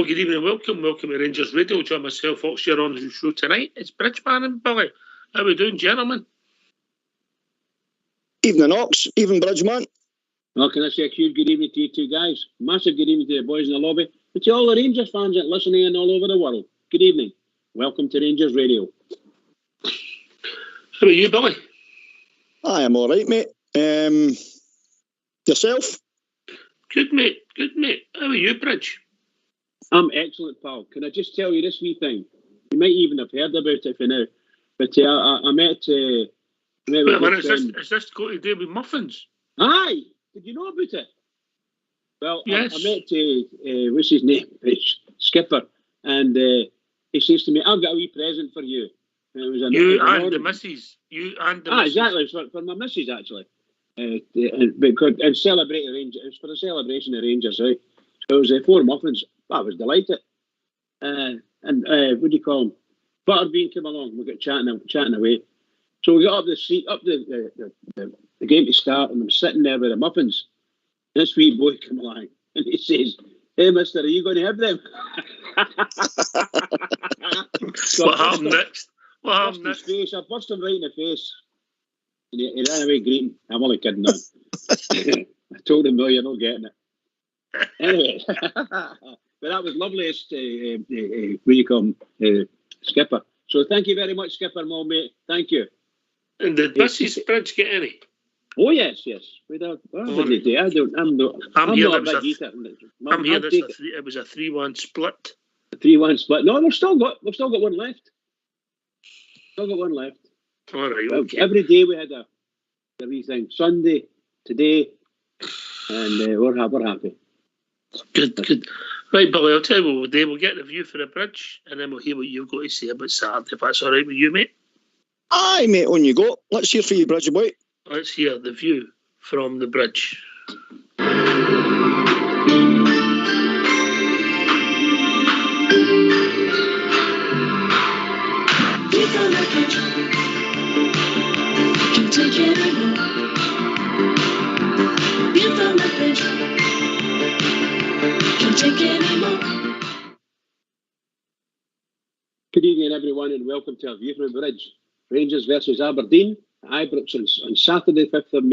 Hello, good evening, welcome to Rangers Radio. Join myself, Fox, here on the show tonight. It's Bridgeman and Billy. How are we doing, gentlemen? Evening, Ox. Evening, Bridgeman. Well, can I say a huge good evening to you two guys? Massive good evening to the boys in the lobby, and to all the Rangers fans that listening in all over the world. Good evening. Welcome to Rangers Radio. How about you, Billy? I am all right, mate. Yourself? Good, mate. Good, mate. How are you, Bridge? I'm excellent, pal. Can I just tell you this wee thing? You might even have heard about it for now. But I met... Wait a minute, is this got to do with muffins? Aye! Did you know about it? Well, yes. I met, what's his name? Skipper. And he says to me, I've got a wee present for you. And it was the missus. You and the missus. Exactly. It's for my missus, actually. And celebrate the Rangers. It was for the celebration of Rangers, right? So it was 4 muffins. I was delighted. And what do you call them? Butterbean came along. We got chatting away. So we got up the game to start, and I'm sitting there with the muffins. This wee boy came along, and he says, "Hey, mister, are you going to have them?" So what happened next? I burst him right in the face. And he ran away greeting. I'm only kidding on. I told him, no, you're not getting it. Anyway, but that was loveliest, what do you call him, Skipper. So thank you very much, Skipper, my mate. Thank you. And did Mrs. Bridge get any? Oh, yes. I'm here. It was a 3-1 split. A 3-1 split. No, we've still got one left. All right, okay. Every day we had a wee thing. Sunday, today, and we're happy. Good. Right, Billy, I'll tell you what we'll do. We'll get the view for the Bridge, and then we'll hear what you've got to say about Saturday, if that's all right with you, mate. Aye, mate, on you go. Let's hear for you, Bridge boy. Let's hear the view from the Bridge. Can't take it anymore. View from the Bridge. Can't take it anymore. Good evening, everyone, and welcome to our View from the Bridge. Rangers versus Aberdeen at Ibrox on Saturday, 5th of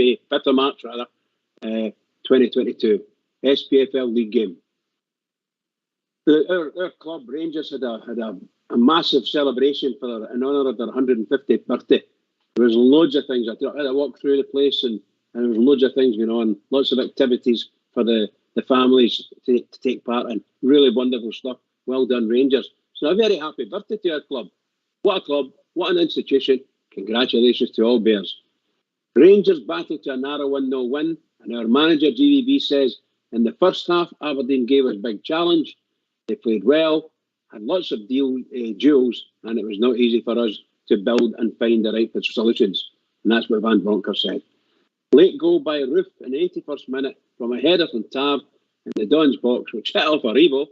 March, 2022. SPFL League game. Our club, Rangers, had a massive celebration in honour of their 150th birthday. There was loads of things. I walked through the place and there was loads of things going on. Lots of activities for the families to take part in. Really wonderful stuff. Well done, Rangers. So a very happy birthday to our club. What a club. What an institution. Congratulations to all Bears. Rangers battled to a narrow 1-0 win, and our manager, GVB, says, in the first half, Aberdeen gave us a big challenge. They played well, had lots of duels, and it was not easy for us to build and find the right solutions. And that's what Van Bronckhorst said. Late goal by Roof in the 81st minute from a header from Tav in the Don's box, which hit off a Rebo,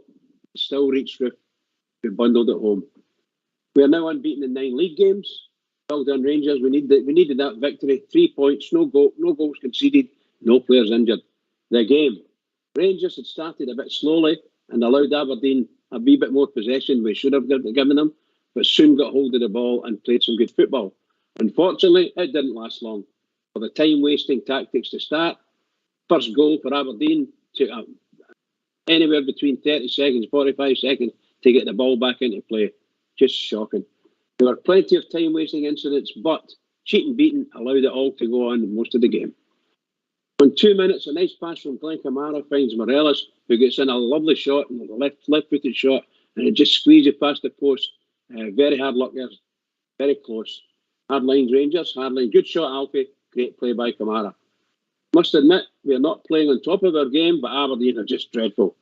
still reached Roof, who bundled it home. We are now unbeaten in 9 league games. Well done, Rangers. We needed that victory. 3 points, no goals conceded, no players injured. The game. Rangers had started a bit slowly and allowed Aberdeen a wee bit more possession we should have given them, but soon got hold of the ball and played some good football. Unfortunately, it didn't last long. For the time-wasting tactics to start, first goal for Aberdeen took anywhere between 30 seconds, 45 seconds to get the ball back into play. Just shocking. There were plenty of time-wasting incidents, but cheating beating allowed it all to go on most of the game. On 2 minutes, a nice pass from Glenn Kamara finds Morelos, who gets in a lovely shot, a left-footed shot, and it just squeezes past the post. Very hard luck there. Very close. Hard lines, Rangers. Hard line. Good shot, Alfie. Great play by Kamara. Must admit, we are not playing on top of our game, but Aberdeen are just dreadful.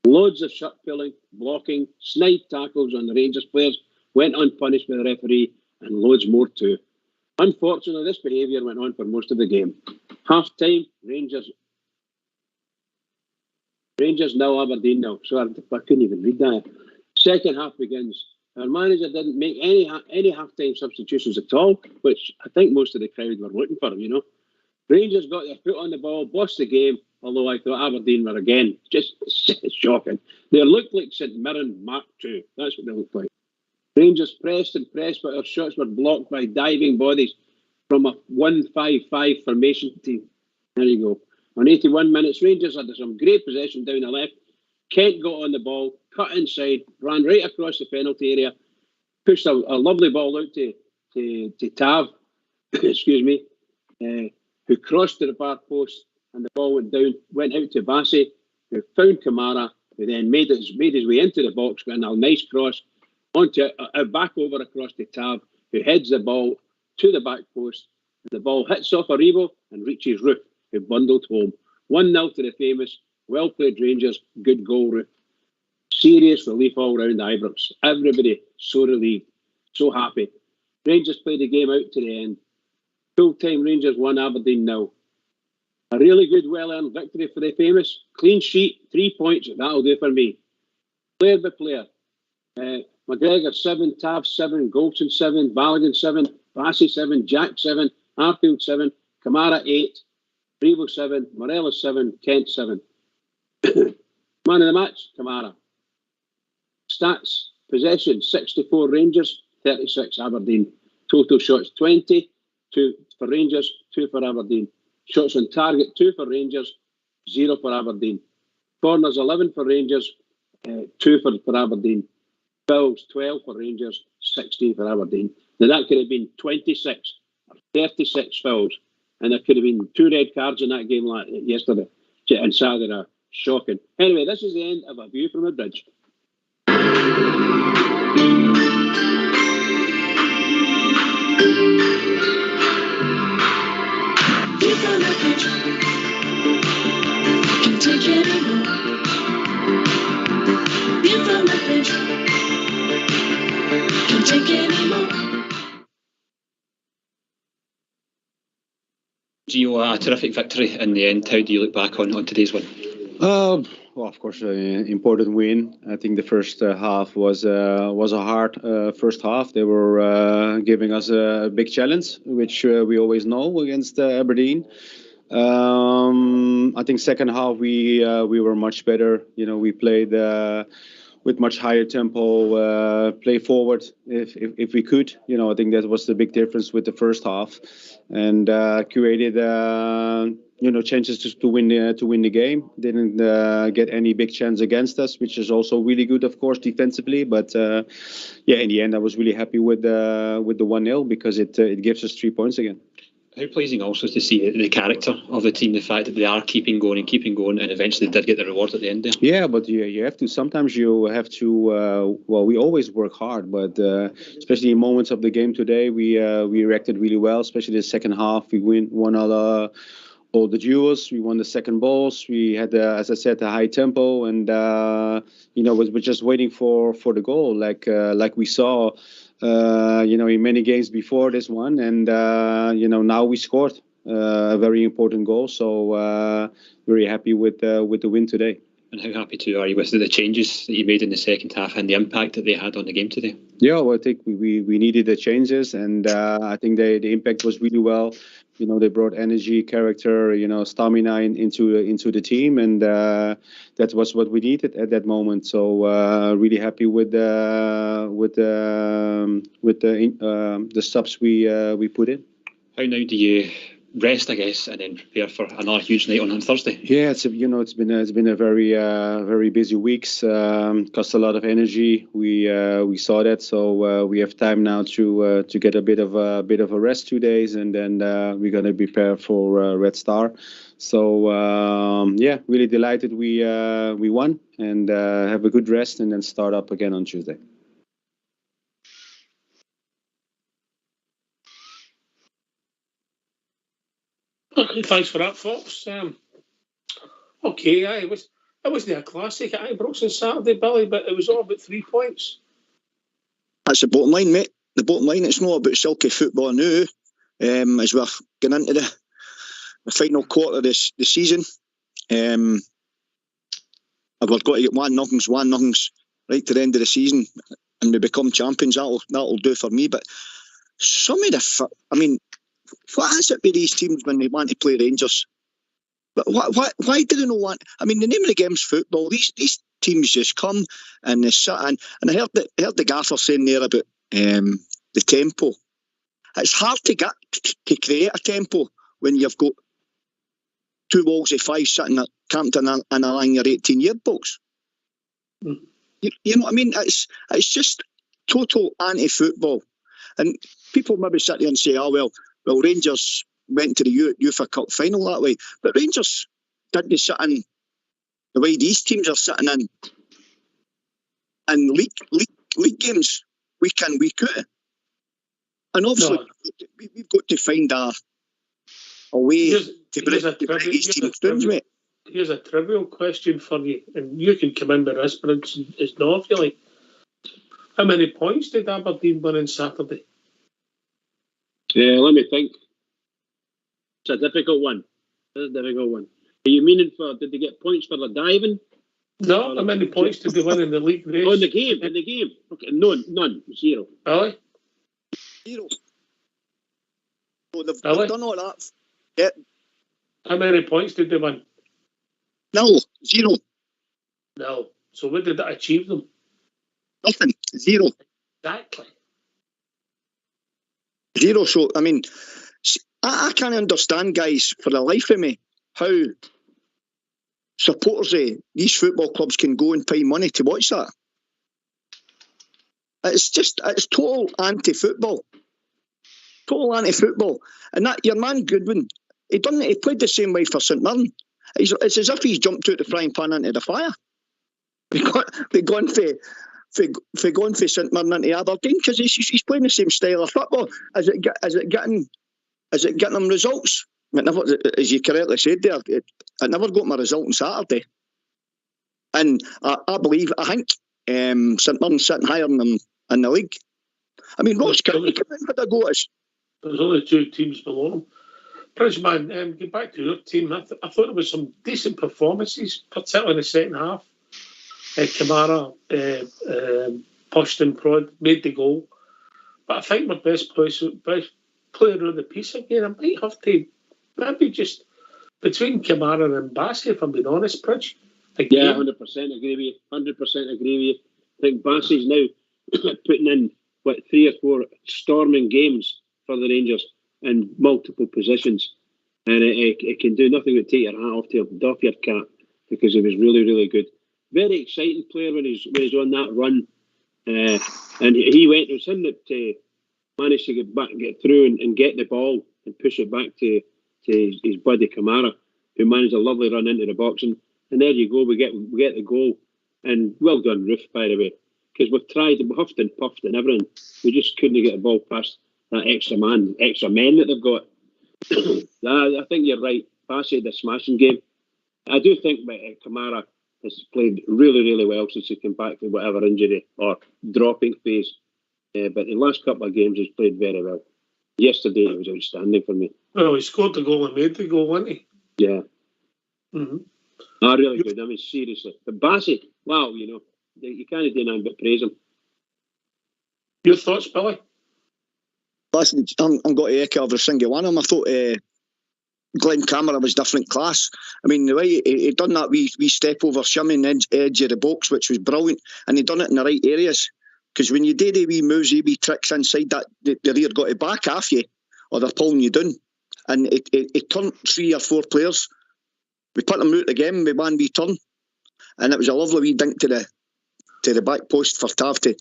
Loads of shot pulling, blocking, snide tackles on the Rangers players went unpunished by the referee, and loads more too. Unfortunately, this behaviour went on for most of the game. Half-time, Rangers 0, Aberdeen 0. So I couldn't even read that. Second half begins. Our manager didn't make any half-time substitutions at all, which I think most of the crowd were looking for, you know. Rangers got their foot on the ball, bossed the game, although I thought Aberdeen were again just shocking. They looked like St Mirren Mark II. That's what they looked like. Rangers pressed and pressed, but our shots were blocked by diving bodies from a 1-5-5 formation team. There you go. On 81 minutes, Rangers had some great possession down the left. Kent got on the ball, cut inside, ran right across the penalty area, pushed a lovely ball out to Tav, excuse me, who crossed to the far post, and the ball went out to Bassey, who found Kamara, who then made his way into the box, got a nice cross onto back over across to Tav, who heads the ball to the back post. The ball hits off Aribo and reaches Roof, who bundled home. 1-0 to the famous. Well played Rangers. Good goal, Roof. Serious relief all round Ibrox. Everybody so relieved, so happy. Rangers played the game out to the end. Full-time Rangers 1, Aberdeen 0. A really good, well-earned victory for the famous. Clean sheet, 3 points. That'll do for me. Player by player. McGregor 7, Tav 7, Goldson 7, Balogun 7, Bassey 7, Jack 7, Arfield 7, Kamara 8, Revo 7, Morelos 7, Kent 7. Man of the match, Kamara. Stats, possession 64 Rangers, 36 Aberdeen. Total shots 20, 2 for Rangers, 2 for Aberdeen. Shots on target 2 for Rangers, 0 for Aberdeen. Corners 11 for Rangers, 2 for Aberdeen. Fouls 12 for Rangers, 16 for Aberdeen. Now that could have been 26 or 36 fouls, and there could have been 2 red cards in that game yesterday and Saturday. Shocking. Anyway, this is the end of A View from a Bridge. View from a bridge. Can't take anymore. View from a bridge. Can't take anymore. Gio, a terrific victory in the end. How do you look back on today's win? Well, of course, an important win. I think the first half was a hard first half. They were giving us a big challenge, which we always know against Aberdeen. I think second half we were much better. You know, we played with much higher tempo, play forward if we could. You know, I think that was the big difference with the first half, and created chances to win the game. Didn't get any big chance against us, which is also really good, of course, defensively. But in the end, I was really happy with the 1-0 because it gives us 3 points again. How pleasing also is to see the character of the team, the fact that they are keeping going, and eventually did get the reward at the end there. Yeah, but you have to. Sometimes you have to. We always work hard, but especially in moments of the game today, we reacted really well. Especially the second half, we won all the duels. We won the second balls. We had, as I said, a high tempo, and we're just waiting for the goal, like we saw. In many games before this one, and now we scored a very important goal. So very happy with the win today. And how happy too are you with the changes that you made in the second half and the impact that they had on the game today? Yeah, well, I think we needed the changes, and I think the impact was really well. You know, they brought energy, character, stamina into the team, and that was what we needed at that moment. So really happy with the subs we put in. How now do you rest, I guess, and then prepare for another huge night on Thursday? Yeah, it's been a very busy weeks. Cost a lot of energy. We saw that, so we have time now to get a bit of a rest 2 days, and then we're gonna prepare for Red Star. So really delighted we won, and have a good rest, and then start up again on Tuesday. Okay, thanks for that, folks. It wasn't a classic at Ibrox on Saturday, Billy, but it was all about 3 points. That's the bottom line, mate. The bottom line, it's not about silky football now. As we're getting into the final quarter of the season, we've got to get 1-0 right to the end of the season, and we become champions. That'll do for me. But some of what has it with these teams when they want to play Rangers? But why do they not want? I mean, the name of the game's football. These teams just come and they sit and I heard the gaffer saying there about the tempo. It's hard to create a tempo when you've got two walls of five sitting camped in a line your 18-year box. You know what I mean? It's just total anti-football. And people maybe sit there and say, oh, well, Rangers went to the UEFA Cup final that way. But Rangers didn't sit in the way these teams are sitting in league games week in, week out. And obviously, we've got to find a way to break these teams down, mate. Here's a trivial question for you, and you can come in with this, but it's not if you like. How many points did Aberdeen win on Saturday? Yeah, let me think. It's a difficult one. Are you meaning did they get points for the diving? No, how many points did they win in the league race? Oh, in the game. Okay, none. 0. Really? 0. So they've done all that. Yeah. How many points did they win? No, 0. No. So what did that achieve them? Nothing. 0. Exactly. 0. So, I mean, I can't understand, guys, for the life of me, how supporters of these football clubs can go and pay money to watch that. It's total anti-football. Total anti-football. And that your man Goodwin, he played the same way for St Mirren. It's as if he's jumped out the frying pan into the fire. They're going for St Mirren into Aberdeen because he's playing the same style of football. Is it getting them results? Never, as you correctly said there, it never got my result on Saturday. And I think St Mirren's sitting higher than them in the league. I mean, Ross County came in with a go at us. There's only 2 teams below them. Bridgeman, get back to your team. I thought there was some decent performances, particularly in the second half. Kamara pushed and prod, made the goal. But I think my best player of the piece again, I might have to maybe just between Kamara and Bassey, if I'm being honest, Bridge. Yeah, 100% agree with you. I think Bassey's now putting in 3 or 4 storming games for the Rangers in multiple positions, and it can do nothing but take your hat off to him, doff your cap, because he was really, really good. Very exciting player when he's on that run, and he went. It was him that managed to get through and get the ball and push it back to his buddy Kamara, who managed a lovely run into the box, and there you go. We get the goal, and well done, Roof, by the way, because we've tried, we huffed and puffed and everything. We just couldn't get the ball past that extra men that they've got. I think you're right. Bassey had a smashing game. I do think Kamara has played really, really well since he came back from whatever injury or dropping phase. But the last couple of games he's played very well. Yesterday it was outstanding for me. Well, he scored the goal and made the goal, wasn't he? Yeah. Mm-hmm. Really good. I mean, seriously. But Bassey, wow, you can't do nothing but praise him. Your thoughts, Billy? Listen, I'm going to echo every single one of them. I thought Glenn Kamara was different class. I mean, the way he done that wee step over shimming edge of the box, which was brilliant, and he done it in the right areas. Because when you do the wee moves, the wee tricks inside that, the rear got to back half you, or they're pulling you down. And it turned 3 or 4 players. We put them out again with one wee turn, and it was a lovely wee dink to the back post for Tav to.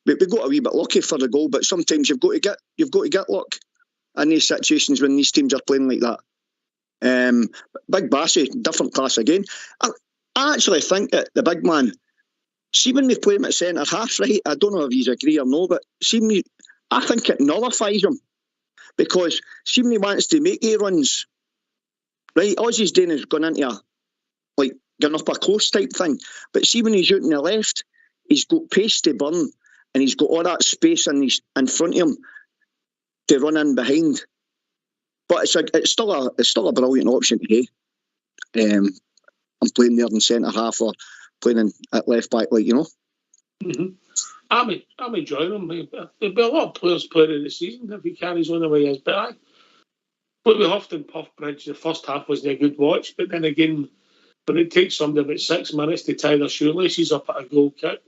We got a wee bit lucky for the goal, but sometimes you've got to get luck in these situations when these teams are playing like that. Big Bassey, different class again. I actually think that the big man, see when we play him at centre half, right? I don't know if you agree or no, but I think it nullifies him, because see when he wants to make a runs, right? All he's doing is going into going up a close type thing. But see when he's out on the left, he's got pace to burn. And he's got all that space in front of him to run in behind. But it's still a brilliant option today. I'm playing there in centre half or playing at left back, Mm-hmm. I'm enjoying him. There'll be a lot of players playing in the season if he carries on the way he is. But But with Huff and Puff Bridge, the first half wasn't a good watch, but then again, when it takes somebody about 6 minutes to tie their shoelaces up at a goal kick,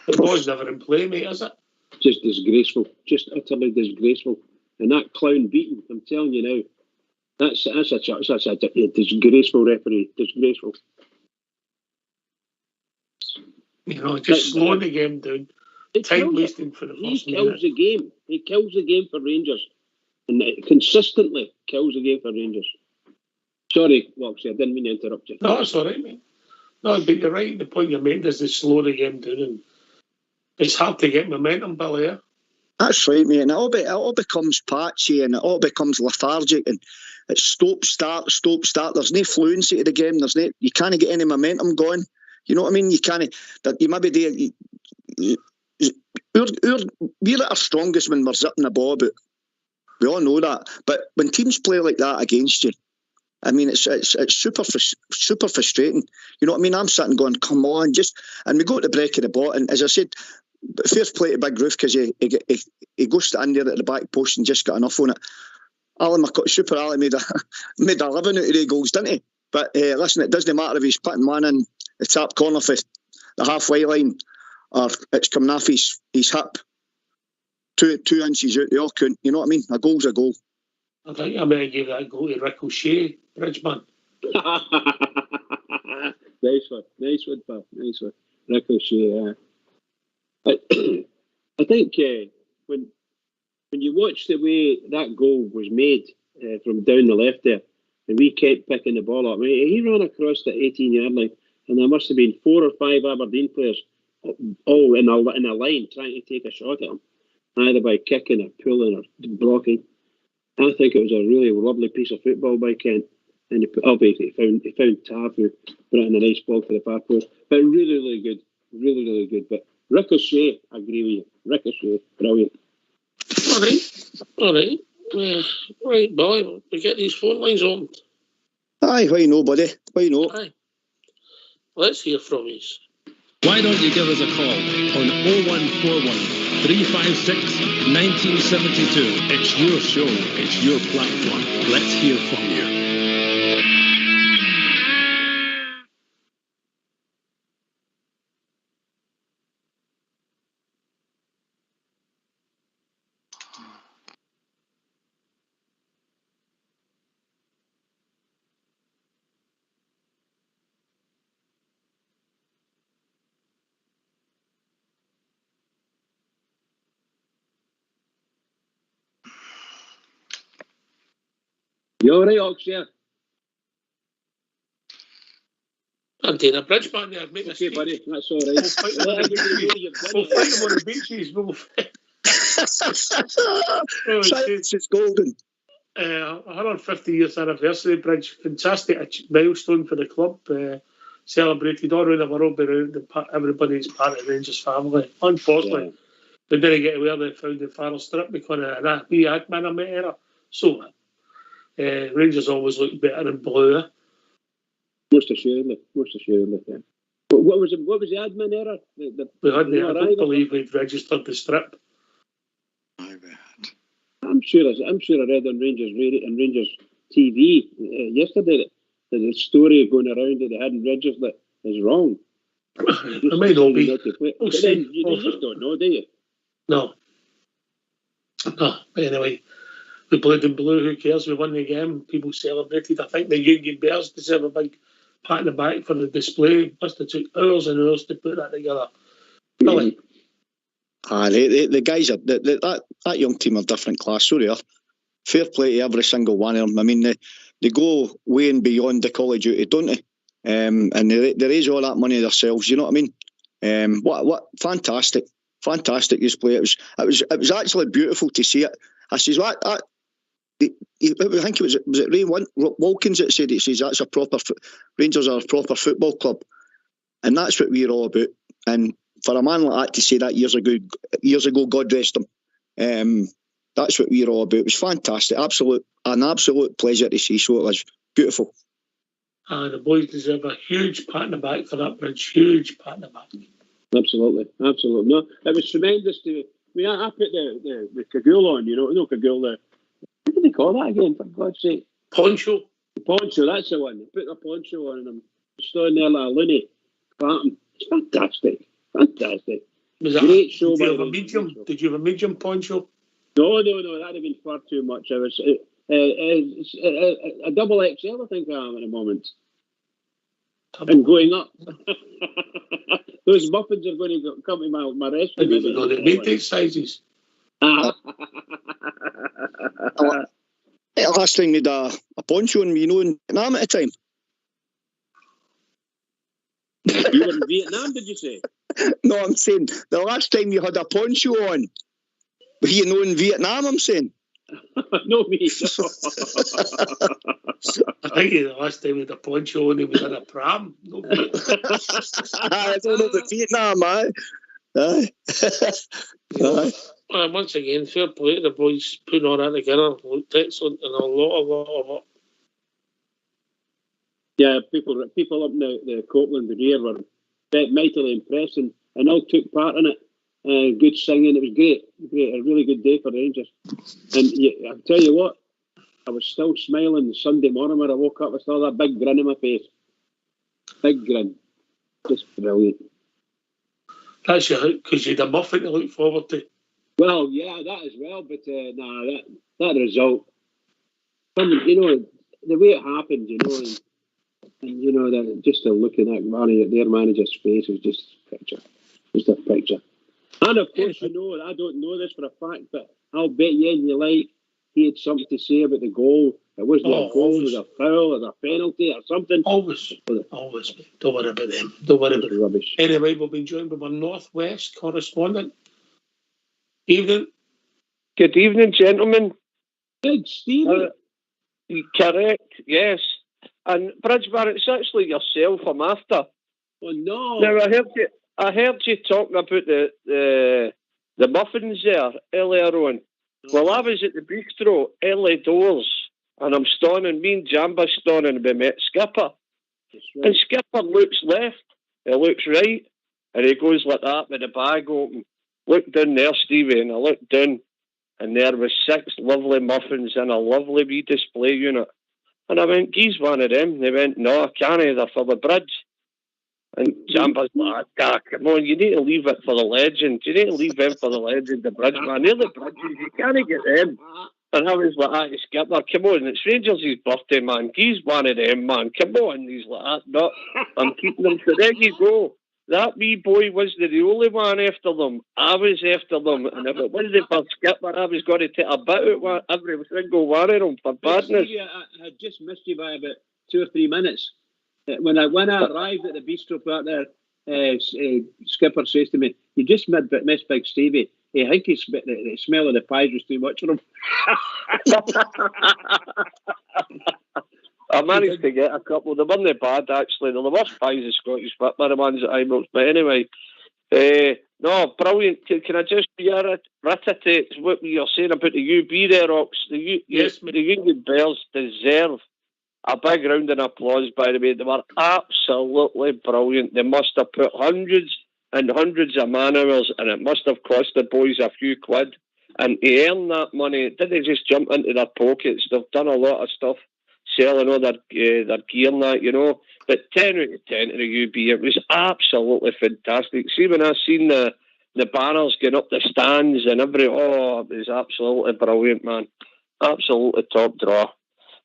the ball's never in play, mate, is it? Just disgraceful. Just utterly disgraceful. And that clown beating, I'm telling you now, that's a disgraceful referee. Disgraceful. You know, just slowing the game down. Time wasting for the first minute. The game. He kills the game for Rangers. And consistently kills the game for Rangers. Sorry, Loxie, I didn't mean to interrupt you. No, it's all right, mate. No, but you're right. The point you made is they slow the game down. And it's hard to get momentum, Billy. Yeah? That's right, mate. And it all becomes patchy and it all becomes lethargic and it's stop, start. There's no fluency to the game. You can't get any momentum going. You know what I mean? You can't. You maybe there. We're at our strongest when we're zipping the ball about. We all know that. But when teams play like that against you, I mean, it's super frustrating. You know what I mean? I'm sitting going, come on, and we go to the break of the ball. And as I said, first play to Big Roof because he goes to in there at the back post and just got enough on it. Super Ali made a living out of the goals, didn't he? But listen, it doesn't matter if he's putting one in the top corner for the halfway line or it's coming off his hip 2 inches out the Orkun. You know what I mean? A goal's a goal. I think I might give that goal to Ricochet, Bridgeman. Nice one, pal. Nice one. Ricochet, I think when you watch the way that goal was made from down the left there, and we kept picking the ball up, I mean, he ran across the 18-yard line, and there must have been 4 or 5 Aberdeen players all in a line trying to take a shot at him, either by kicking or pulling or blocking. I think it was a really lovely piece of football by Kent. And he found Tav, who brought in a nice ball to the far post. But really, really good. Really, really good. But Ricochet, I agree with you. Ricochet, brilliant. All right. Right, boy. We get these phone lines on. Aye, why no, buddy? Why no? Aye. Let's hear from you. Why don't you give us a call on 0141 356 1972. It's your show. It's your platform. Let's hear from you. You all right, Oxshire? I'm taking a Bridgeman there. Make Okay, buddy, that's all right. We'll find him on the beaches. It's golden. 150th anniversary bridge, fantastic milestone for the club. Celebrated all around the world by everybody's part of the Rangers family. Unfortunately, they didn't get where they found the Farrell strip because of that wee admin error. So Rangers always look better in blue. Most assuredly, yeah. But what was the admin error? I don't believe we'd registered the strip. I'm sure I read on Rangers TV yesterday that the story going around that they hadn't registered it is wrong. It may not be. You just don't know, do you? No. But anyway, we played in blue. Who cares? We won the game. People celebrated. I think the Union Bears deserve a big pat in the back for the display. Must have took hours and hours to put that together. Really? The guys are that young team are different class. So they are. Fair play to every single one of them. I mean, they go way and beyond the Call of Duty, don't they? And they raise all that money themselves. You know what I mean? What fantastic display. It was actually beautiful to see it. I says, I think was it Ray Wilkins that said it. Says that's a proper Rangers are a proper football club, and that's what we're all about. And for a man like that to say that years ago, God rest him. That's what we're all about. It was fantastic, an absolute pleasure to see. So it was beautiful. The boys deserve a huge pat in the back for that bridge. Huge pat in the back. Absolutely. No, it was tremendous to. I put the Cagoule on, no Cagoule, What do they call that again, for God's sake? Poncho. Poncho, that's the one. They put a poncho on and I'm standing there like a loony. Clapping. It's fantastic. Fantastic. Was that Great show. did you by have the a way. medium? Did you have a medium poncho? No, that'd have been far too much. I was a double XL, I think I am at the moment. And going up. Those muffins are going to come to my restaurant. Maybe we got the midday sizes. Last time we had a poncho and we in Vietnam at the time. You were in Vietnam, did you say? No, I'm saying the last time you had a poncho on. Were you in Vietnam, I'm saying? No, me. I think the last time we had a poncho on, he was in a pram. No, I don't know about Vietnam, aye. Once again, fair play to the boys putting all that together. Looked excellent and a lot of it. Yeah, people up in the Copeland area were mightily impressed and all took part in it. Good singing, it was great, a really good day for Rangers. And I'll tell you what, I was still smiling the Sunday morning when I woke up. I saw that big grin on my face. Big grin, just brilliant. That's because you had a muffin to look forward to. Well, yeah, that as well, but that result, the way it happened, and that just looking at their manager's face was just a picture. And of course, I don't know this for a fact, but I'll bet you in your life he had something to say about the goal. It wasn't a goal, it was a foul, or a penalty, or something. Always. Don't worry about them. Don't worry about rubbish. Anyway, we've been joined by our Northwest correspondent. Evening. Good evening, gentlemen. Big Stevie. Correct, yes. And Bridgebar, it's actually yourself I'm after. Oh no! Now I heard you talking about the muffins there earlier on. Well, I was at the bistro early doors, and I'm standing. Me and Jamba's standing, and we met Skipper. Right. And Skipper looks left, he looks right, and he goes like that with the bag open. Look down there, Stevie, and I looked down, and there was 6 lovely muffins in a lovely wee display unit. And I went, geez, one of them. They went, no, I can't, they're for the bridge. And Jamba's like, come on, you need to leave it for the legend. You need to leave them for the legend, the bridge, man. They're the bridges, you can't get them. And I was like, Skipper, come on, it's Rangers' birthday, man. He's one of them, man. Come on. He's like, no, I'm keeping them. So there you go. That wee boy wasn't the only one after them. I was after them. And if it wasn't for Skipper, I was going to take a bit out every single one of them for badness. I had just missed you by about 2 or 3 minutes. When I arrived at the bistro out there, Skipper says to me, "You just missed Big Stevie. I think the smell of the pies was too much for him." I managed to get a couple. They weren't bad, actually. They're the worst pies of Scottish football, the ones at Ibrox. But anyway, no, brilliant. Can I just reiterate what you're saying about the UB there, Ox? The Union Bears deserve a big round of applause, by the way. They were absolutely brilliant. They must have put hundreds and hundreds of man hours, and it must have cost the boys a few quid. And to earn that money, didn't just jump into their pockets. They've done a lot of stuff, selling all their gear and that, But 10 out of 10 to the UB, it was absolutely fantastic. See, when I seen the banners going up the stands and it was absolutely brilliant, man. Absolutely top draw.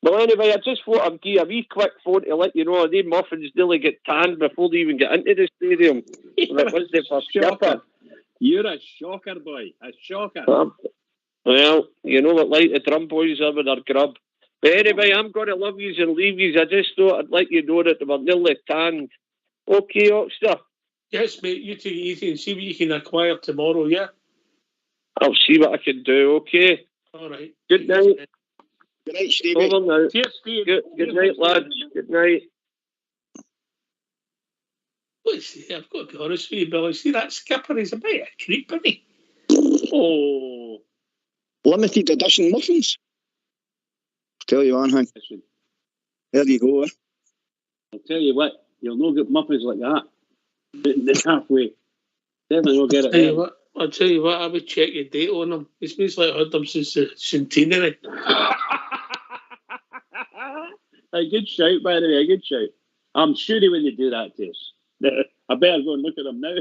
Well, anyway, I just thought I'd give a wee quick phone to let you know these muffins nearly get tanned before they even get into the stadium. That was the first shocker. You're a shocker, boy. A shocker. Well, you know what like the drum boys are with their grub. But anyway, I'm going to love yous and leave yous. I just thought I'd let you know that they were nearly tanned. Okay, Oxter? Yes, mate. You take it easy and see what you can acquire tomorrow, yeah? I'll see what I can do, okay? All right. Good night. Good night, Stevie. Over now. Cheers, Steve. Good night, lads. Good night. I've got to be honest with you, Billy. See, that Skipper is a bit of a creep, isn't he? Oh. Limited edition muffins. Tell you one thing. There you go. I'll tell you what, you'll not get muffins like that. Halfway. Definitely not get it. Tell you what, I'll tell you what, I would check your date on him. It's means like I heard him since the centenary. A good shout, by the way, a good shout. I'm sure he wouldn't do that to us. I better go and look at him now.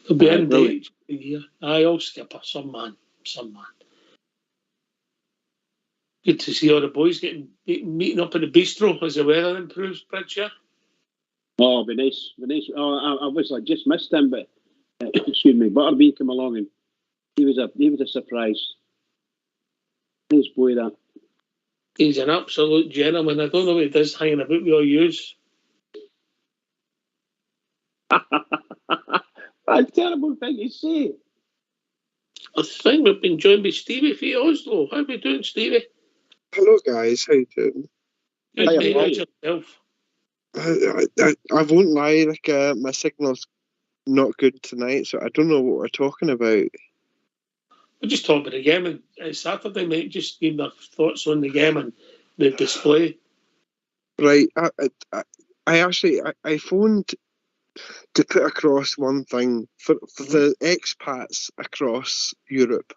He'll be in brilliant. date. Yeah. I'll skipper. Some man. Good to see all the boys meeting up in the bistro as the weather improves, Bridge, yeah? Oh, be nice. Oh, I wish I just missed him, but excuse me, Butterbean came along and he was a surprise. Nice boy, that. He's an absolute gentleman. I don't know what he does hanging about with all yous. A terrible thing to say. I think we've been joined by Stevie from Oslo. How are we doing, Stevie? Hello, guys. How you doing? Good, Hiya, mate. Paul. How's yourself? I won't lie. My signal's not good tonight, so I don't know what we're talking about. We're just talking about the game on Saturday, mate. Just give their thoughts on the game and the display. Right. I phoned to put across one thing for the expats across Europe.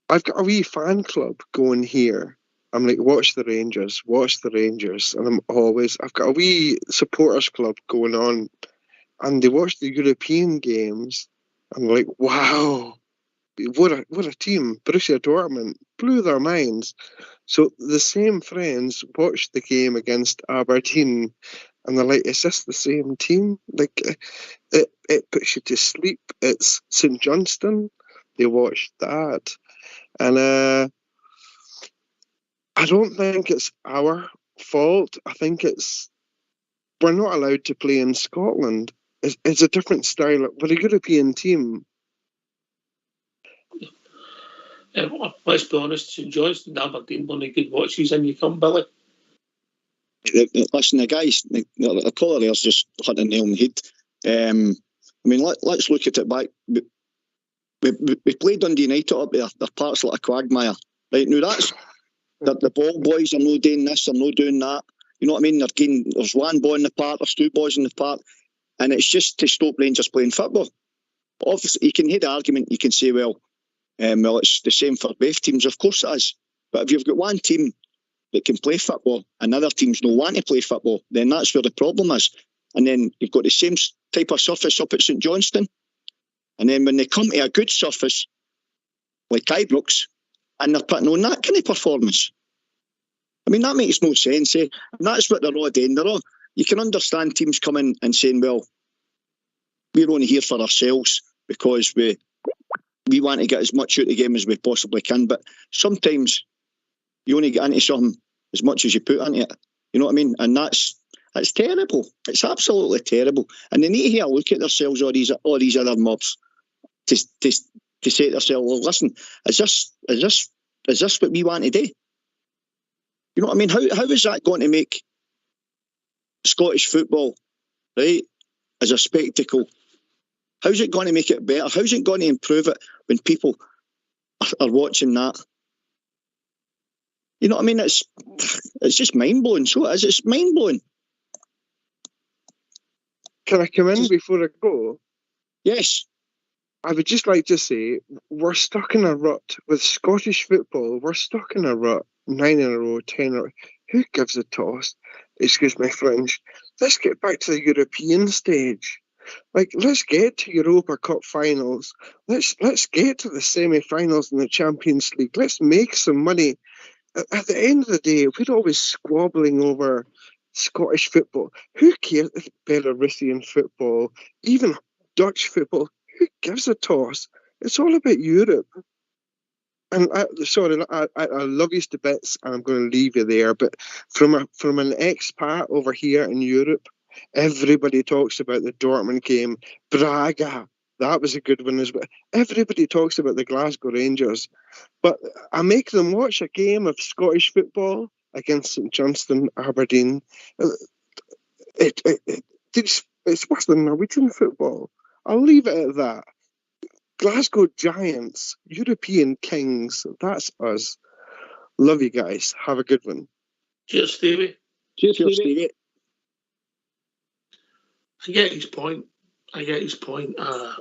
I've got a wee fan club going here. I'm like, watch the Rangers. And I've got a wee supporters club going on, and they watch the European games. I'm like, wow, what a team. Borussia Dortmund blew their minds. So the same friends watched the game against Aberdeen, and they're like, is this the same team? Like, it puts you to sleep. It's St Johnstone. They watched that. And I don't think it's our fault. I think we're not allowed to play in Scotland. It's a different style. We're a European team. Let's be honest, St Johnstone, Aberdeen, one of the good watches, and you come, Billy. Listen, the guys, the caller there's just hit the nail on the head. I mean, let's look at it back. We played Dundee United up there. Their parts like a quagmire. Right, now that's... The ball boys are no doing this, they're no doing that. You know what I mean? There's one boy in the park, there's two boys in the park, and it's just to stop Rangers playing football. But obviously, you can hear the argument, you can say, well, it's the same for both teams. Of course it is. But if you've got one team that can play football and other teams don't want to play football, then that's where the problem is. And then you've got the same type of surface up at St Johnstone. And then when they come to a good surface, like Ibrox, and they're putting on that kind of performance. I mean, that makes no sense, eh? And that's what they're all doing. You can understand teams coming and saying, well, we're only here for ourselves because we want to get as much out of the game as we possibly can. But sometimes you only get into something as much as you put into it. You know what I mean? And that's terrible. It's absolutely terrible. And they need to have a look at themselves, all these other mobs, to say to themselves, well, listen, is this what we want to do? You know what I mean? How is that going to make Scottish football, right, as a spectacle? How's it going to make it better? How's it going to improve it when people are watching that? You know what I mean? It's just mind-blowing. So it is. It's mind-blowing. Can I come in before I go? Yes. I would just like to say, we're stuck in a rut with Scottish football. We're stuck in a rut. 9 in a row, 10 in a row. Who gives a toss? Excuse my French. Let's get back to the European stage. Like, let's get to Europa Cup finals. Let's get to the semi-finals in the Champions League. Let's make some money. At the end of the day, we're always squabbling over Scottish football. Who cares if Belarusian football, even Dutch football? Who gives a toss? It's all about Europe. And I love you to bits, and I'm going to leave you there. But from an expat over here in Europe, everybody talks about the Dortmund game. Braga, that was a good one as well. Everybody talks about the Glasgow Rangers. But I make them watch a game of Scottish football against St Johnstone, Aberdeen. It's worse than Norwegian football. I'll leave it at that. Glasgow Giants, European Kings, that's us. Love you guys. Have a good one. Cheers, Stevie. Cheers, Stevie. I get his point. I get his point. I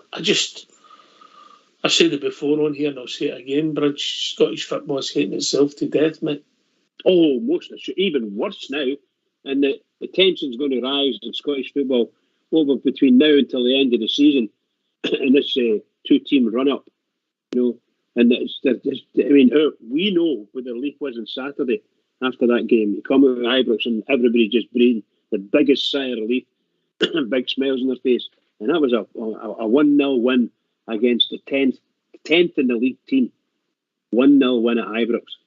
said it before on here and I'll say it again, Bridge, Scottish football is hating itself to death, mate. Oh, most even worse now. And the tension's going to rise in Scottish football over between now until the end of the season in this two-team run-up. You know, and we know what the relief was on Saturday after that game. You come out with Ibrox and everybody just breathed the biggest sigh of relief, big smiles on their face. And that was a 1-0 win against the 10th in the league team. 1-0 win at Ibrox.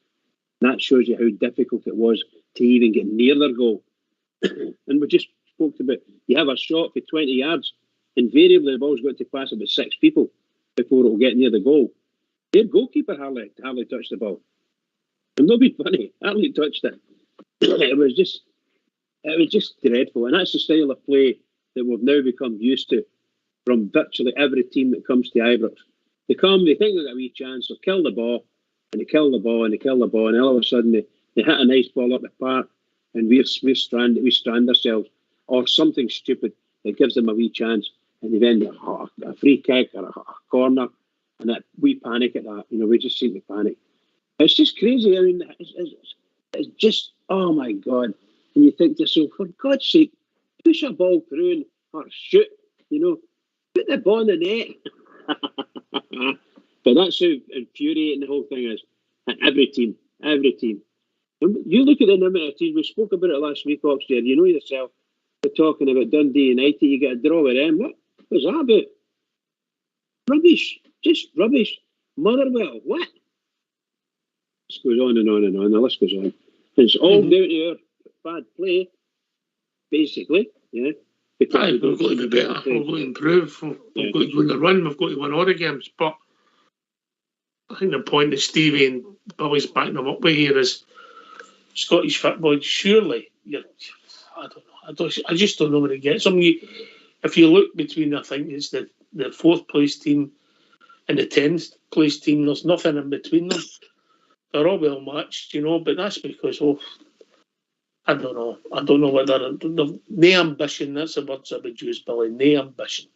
That shows you how difficult it was to even get near their goal. And we just spoke about, you have a shot for 20 yards, invariably the ball's got to pass about 6 people before it will get near the goal. Their goalkeeper hardly touched the ball. I'm not being funny, hardly touched it. It was just dreadful. And that's the style of play that we've now become used to from virtually every team that comes to Ibrox. They come, they think they've got a wee chance, they'll kill the ball, and they kill the ball, and they kill the ball, and all of a sudden they hit a nice ball up the park, and we strand ourselves, or something stupid that gives them a wee chance, and they end a free kick or a corner, and that we panic at that. You know, we just seem to panic. It's just crazy. I mean, it's just, oh my God. And you think to yourself, for God's sake, push a ball through or shoot, you know, put the ball in the net. But that's how infuriating the whole thing is. And every team. You look at the number of teams, we spoke about it last week, Oxford, you know yourself, we're talking about Dundee United, you get a draw with them. What was that about? Rubbish. Just rubbish. Motherwell, what? This goes on and on and on, the list goes on. It's all down to our bad play, basically, yeah. We've got to be better, we've got to improve, we've got to go on the run, we've got to win all the games, but I think the point that Stevie and Billy's backing them up with here is Scottish football, surely, I don't know, I just don't know where it gets them. If you look between, I think it's the 4th place team and the 10th place team, there's nothing in between them. They're all well matched, you know, but that's because I don't know whether no ambition. That's the words I would use, Billy. No ambition.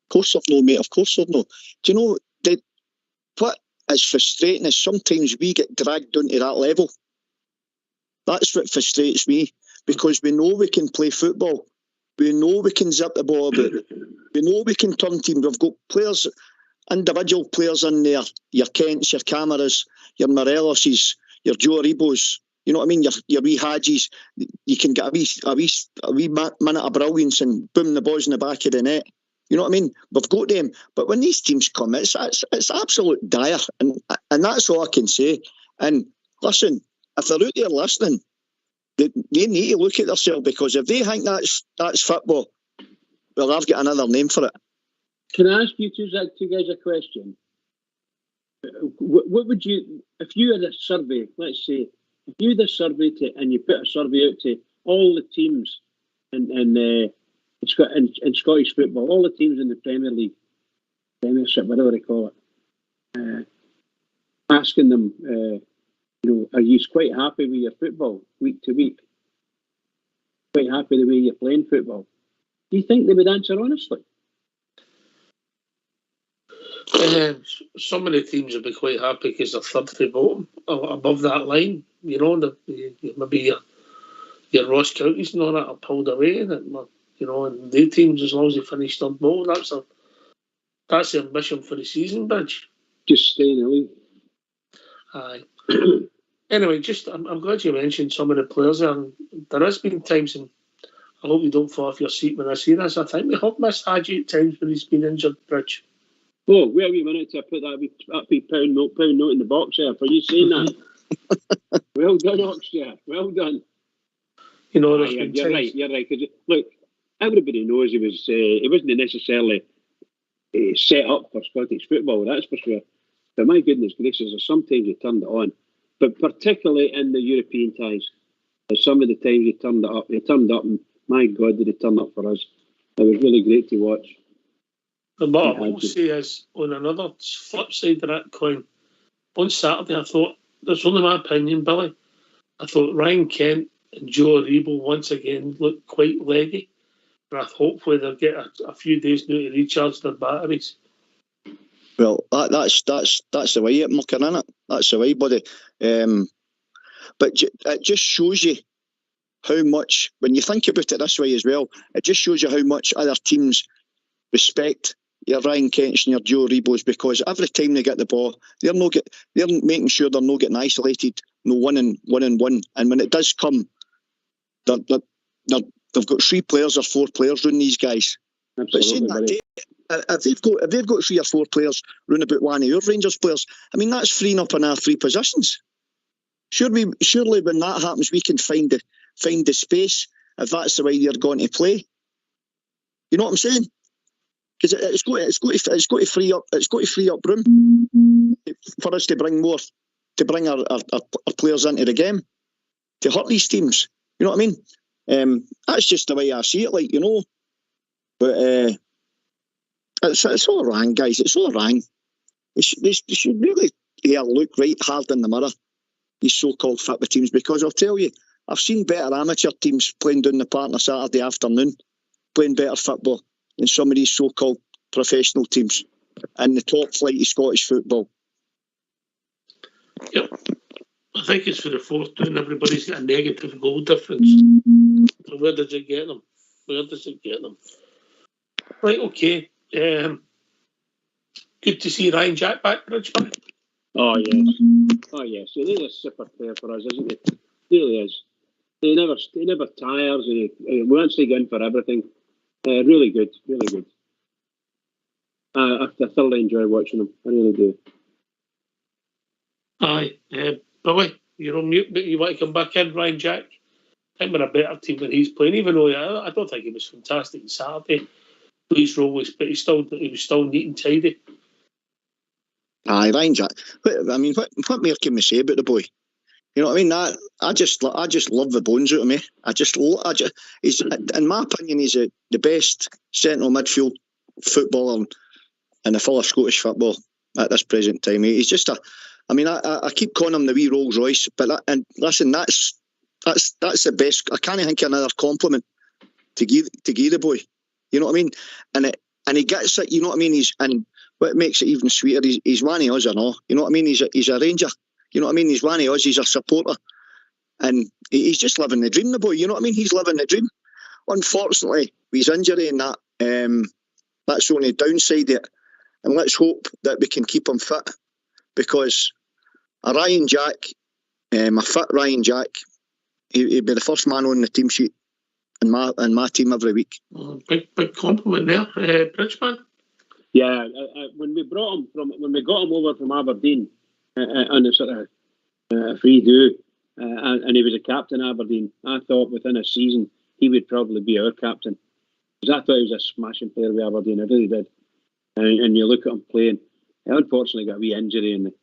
Of course I've no, mate. Of course I've no. Do you know what is frustrating is sometimes we get dragged down to that level. That's what frustrates me, because we know we can play football. We know we can zip the ball about. We know we can turn teams. We've got players, individual players in there. Your Kents, your Camaras, your Moreloses, your Joe Aribos. You know what I mean? Your wee Hadjis. You can get a wee minute of brilliance and boom, the ball's in the back of the net. You know what I mean? We've got them. But when these teams come, it's absolute dire. And that's all I can say. And listen, if they're out there listening, they need to look at themselves, because if they think that's football, well, I've got another name for it. Can I ask you two guys a question? What would you, if you had a survey, let's say, if you had a survey and you put a survey out to all the teams in Scottish football, all the teams in the Premier League, Premiership, whatever they call it, asking them, are you quite happy with your football week to week? Quite happy the way you're playing football? Do you think they would answer honestly? Some of the teams would be quite happy because they're third to bottom, above that line. You know, maybe your Ross Counties and all that are pulled away, and the teams, as long as they finish third bottom, that's the ambition for the season, Bridge. Just stay in the league. Aye. Anyway, I'm glad you mentioned some of the players there. And there has been times, and I hope you don't fall off your seat when I say this, I think we have missed Hadji at times when he's been injured, Bridge. Oh, wait a wee minute to put that wee pound note in the box there for you saying that. Well done, Oxford. Well done. You know, you're right. Because look, everybody knows he wasn't necessarily set up for Scottish football. That's for sure. But my goodness gracious, sometimes he turned it on. But particularly in the European ties, some of the times he turned it up. He turned up, and my God, did he turn up for us? It was really great to watch. And what I will say is, on another flip side of that coin, on Saturday I thought, that's only my opinion, Billy, I thought Ryan Kent and Joe Aribo once again looked quite leggy. hopefully they'll get a few days now to recharge their batteries. Well, that's the way it mucking in it. That's the way, buddy. But it just shows you how much, when you think about it this way as well, it just shows you how much other teams respect your Ryan Kents and your Joe Rebos, because every time they get the ball, they're making sure they're not getting isolated, no one and one. And when it does come, they've got 3 players or 4 players round these guys. Absolutely, but saying that, if they've got 3 or 4 players round about one of your Rangers players, I mean, that's freeing up another 3 positions. Surely when that happens, we can find the space, if that's the way you're going to play. You know what I'm saying? Because it's got to free up room for us to bring our players into the game to hurt these teams. You know what I mean? That's just the way I see it, like, you know. But it's all wrong, guys. It's all wrong. They should really look right hard in the mirror, these so-called football teams, because I'll tell you, I've seen better amateur teams playing down the park on a Saturday afternoon, playing better football than some of these so-called professional teams in the top flight of Scottish football. Yep. I think it's for the 4th down. Everybody's got a negative goal difference. So where does it get them? Right, okay. Good to see Ryan Jack back, Bridgeman. Oh yes. He is a super player for us, isn't he? He really is. He never tires. He wants to go in for everything. Really good. I thoroughly enjoy watching him. I really do. Aye. Billy, you're on mute, but you want to come back in, Ryan Jack? I think we're a better team than he's playing, even though I don't think he was fantastic on Saturday. His role was, but he was still neat and tidy. Aye, Ryan Jack. I mean, what more can we say about the boy? You know what I mean? I just love the bones out of me. He's, in my opinion, he's the best central midfield footballer in the full of Scottish football at this present time. He's just I keep calling him the wee Rolls Royce, but listen, that's the best. I can't think of another compliment to give the boy. You know what I mean? And he gets it. You know what I mean? And what makes it even sweeter, he's one of us, or no? You know what I mean? He's a Ranger. You know what I mean? He's one of us. He's a supporter, and he's just living the dream, the boy. You know what I mean? He's living the dream. Unfortunately, with his injury and that, that's the only downside of it. And let's hope that we can keep him fit, because a Ryan Jack, a fit Ryan Jack, he'd be the first man on the team sheet in my team every week. Big compliment there, Bridgeman. Yeah, when we got him over from Aberdeen on a sort of free do, and he was a captain of Aberdeen, I thought within a season he would probably be our captain, because I thought he was a smashing player with Aberdeen. I really did. And you look at him playing, he unfortunately got a wee injury and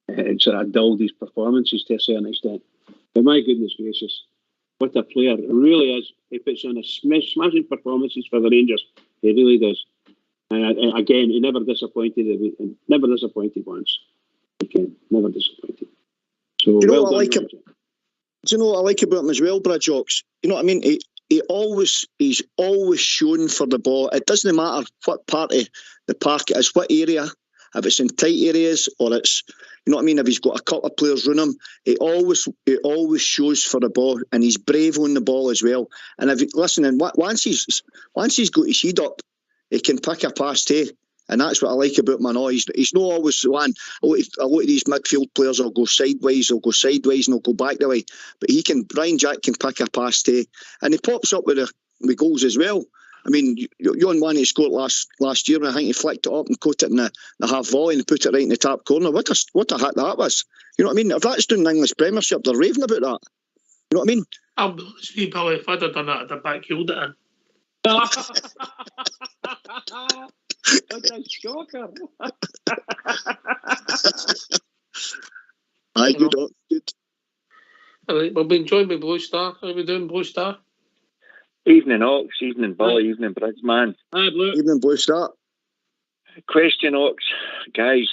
it sort of dulled his performances to a certain extent. But my goodness gracious, what a player. It really is. He puts on a smashing performances for the Rangers. He really does. And again, he never disappointed. Never disappointed once. Again, never disappointed. So, do you know well what I like? done, Do you know what I like about him as well, Bridge Ox? You know what I mean? He's always shown for the ball. It doesn't matter what part of the park it is, what area, if it's in tight areas or it's, you know what I mean, if he's got a couple of players around him, he always shows for the ball, and he's brave on the ball as well. And once he's got his head up, he can pick a pass too. And that's what I like about him. He's not always the one. A lot of these midfield players will go sideways, and they'll go back the way. But Ryan Jack can pick a pass too. And he pops up with goals as well. I mean, you're on one he scored last year, and I think he flicked it up and caught it in the half volley and put it right in the top corner. What a hit that was. You know what I mean? If that's doing the English Premiership, they're raving about that. You know what I mean? I'll be honest with you, Billy, if I'd have done that, I'd have backheeled it in. What a shocker. Aye, good. All right, we'll be enjoying my Blue Star. How are we doing, Blue Star? Evening, Ox. Evening, Billy. Evening, Bridgeman. Hi, Blue. Evening, Blue Star. Question, Ox. Guys,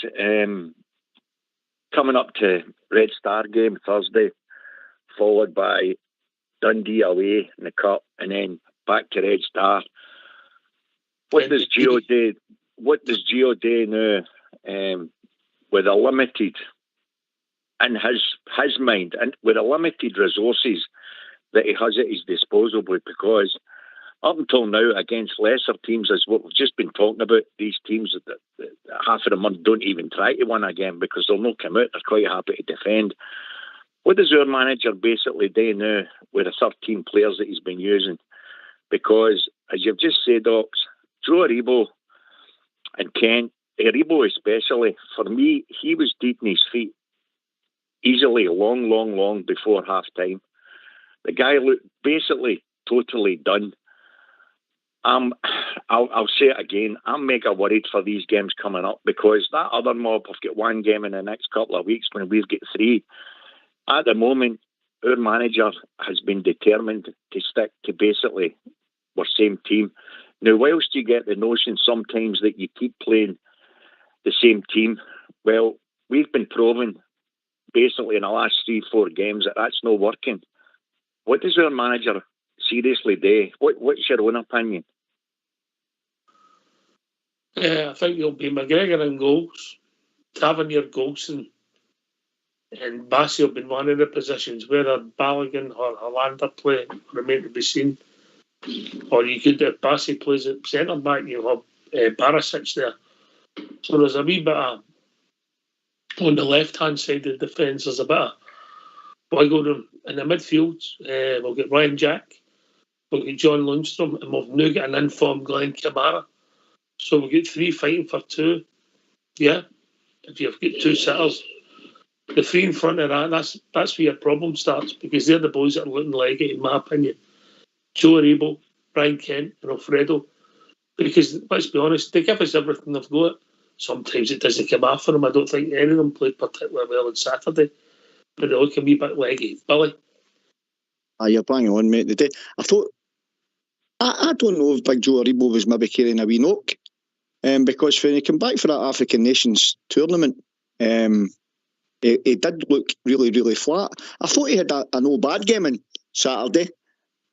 coming up to Red Star game Thursday, followed by Dundee away in the Cup, and then back to Red Star. What does Gio do? What does Gio do now with a limited, in his mind, and with a limited resources that he has at his disposal? Because up until now, against lesser teams, as what we've just been talking about, these teams, that half of them don't even try to win again because they'll not come out. They're quite happy to defend. What does our manager basically do now with the 13 players that he's been using? Because, as you've just said, Ox, Joe Aribo and Kent, Aribo especially, for me, he was deep in his feet easily long before half-time. The guy looked basically totally done. I'll say it again, I'm mega worried for these games coming up because that other mob have got one game in the next couple of weeks when we've got 3. At the moment, our manager has been determined to stick to basically our same team. Now, whilst you get the notion sometimes that you keep playing the same team, well, we've been proving basically in the last 3-4 games that that's not working. What does our manager seriously do? What's your own opinion? I think it'll be McGregor in goals, Tavernier, Golson, and Bassey have been one of the positions. Whether Balogun or Hollander play remain to be seen. Or you could, if Bassey plays at centre back, you'll have Barisic there. So there's a wee bit of, on the left hand side of the defence, there's a bit of wiggle room. In the midfield, we'll get Ryan Jack, we'll get John Lundstrom, and we've now got an informed Glenn Kamara. So we'll get 3 fighting for 2. Yeah, if you've got 2 sitters. The 3 in front of that's where your problem starts because they're the boys that are looking leggy, in my opinion. Joe Aribo, Brian Kent, and Alfredo. Because, let's be honest, they give us everything they've got. Sometimes it doesn't come off for them. I don't think any of them played particularly well on Saturday. But they look a wee bit leggy. Billy? You're bang on, mate. I thought, I don't know if Big Joe Aribo was maybe carrying a wee knock. Because when he came back for that African Nations tournament, he did look really, really flat. I thought he had a no bad game on Saturday.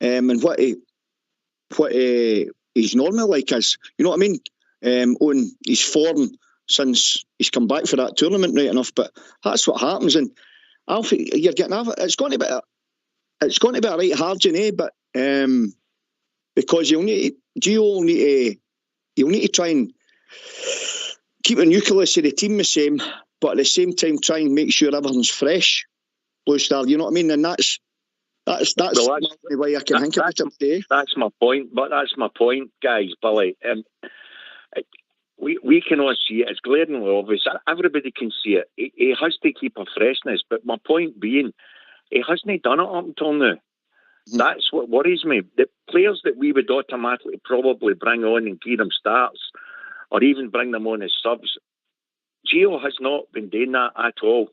And what he's normally like is, you know what I mean? On his form since he's come back for that tournament, right enough. But that's what happens. And Alfie, you're getting it's going to be a right hard, but because you'll need to try and keep the nucleus of the team the same, but at the same time try and make sure everything's fresh. Blue Star, you know what I mean? And that's the way I can think about it today. That's my point, guys, Billy. We can all see it. It's glaringly obvious. Everybody can see it. He has to keep a freshness, but my point being, he hasn't done it up until now. That's what worries me. The players that we would automatically probably bring on and give them starts, or even bring them on as subs, Gio has not been doing that at all.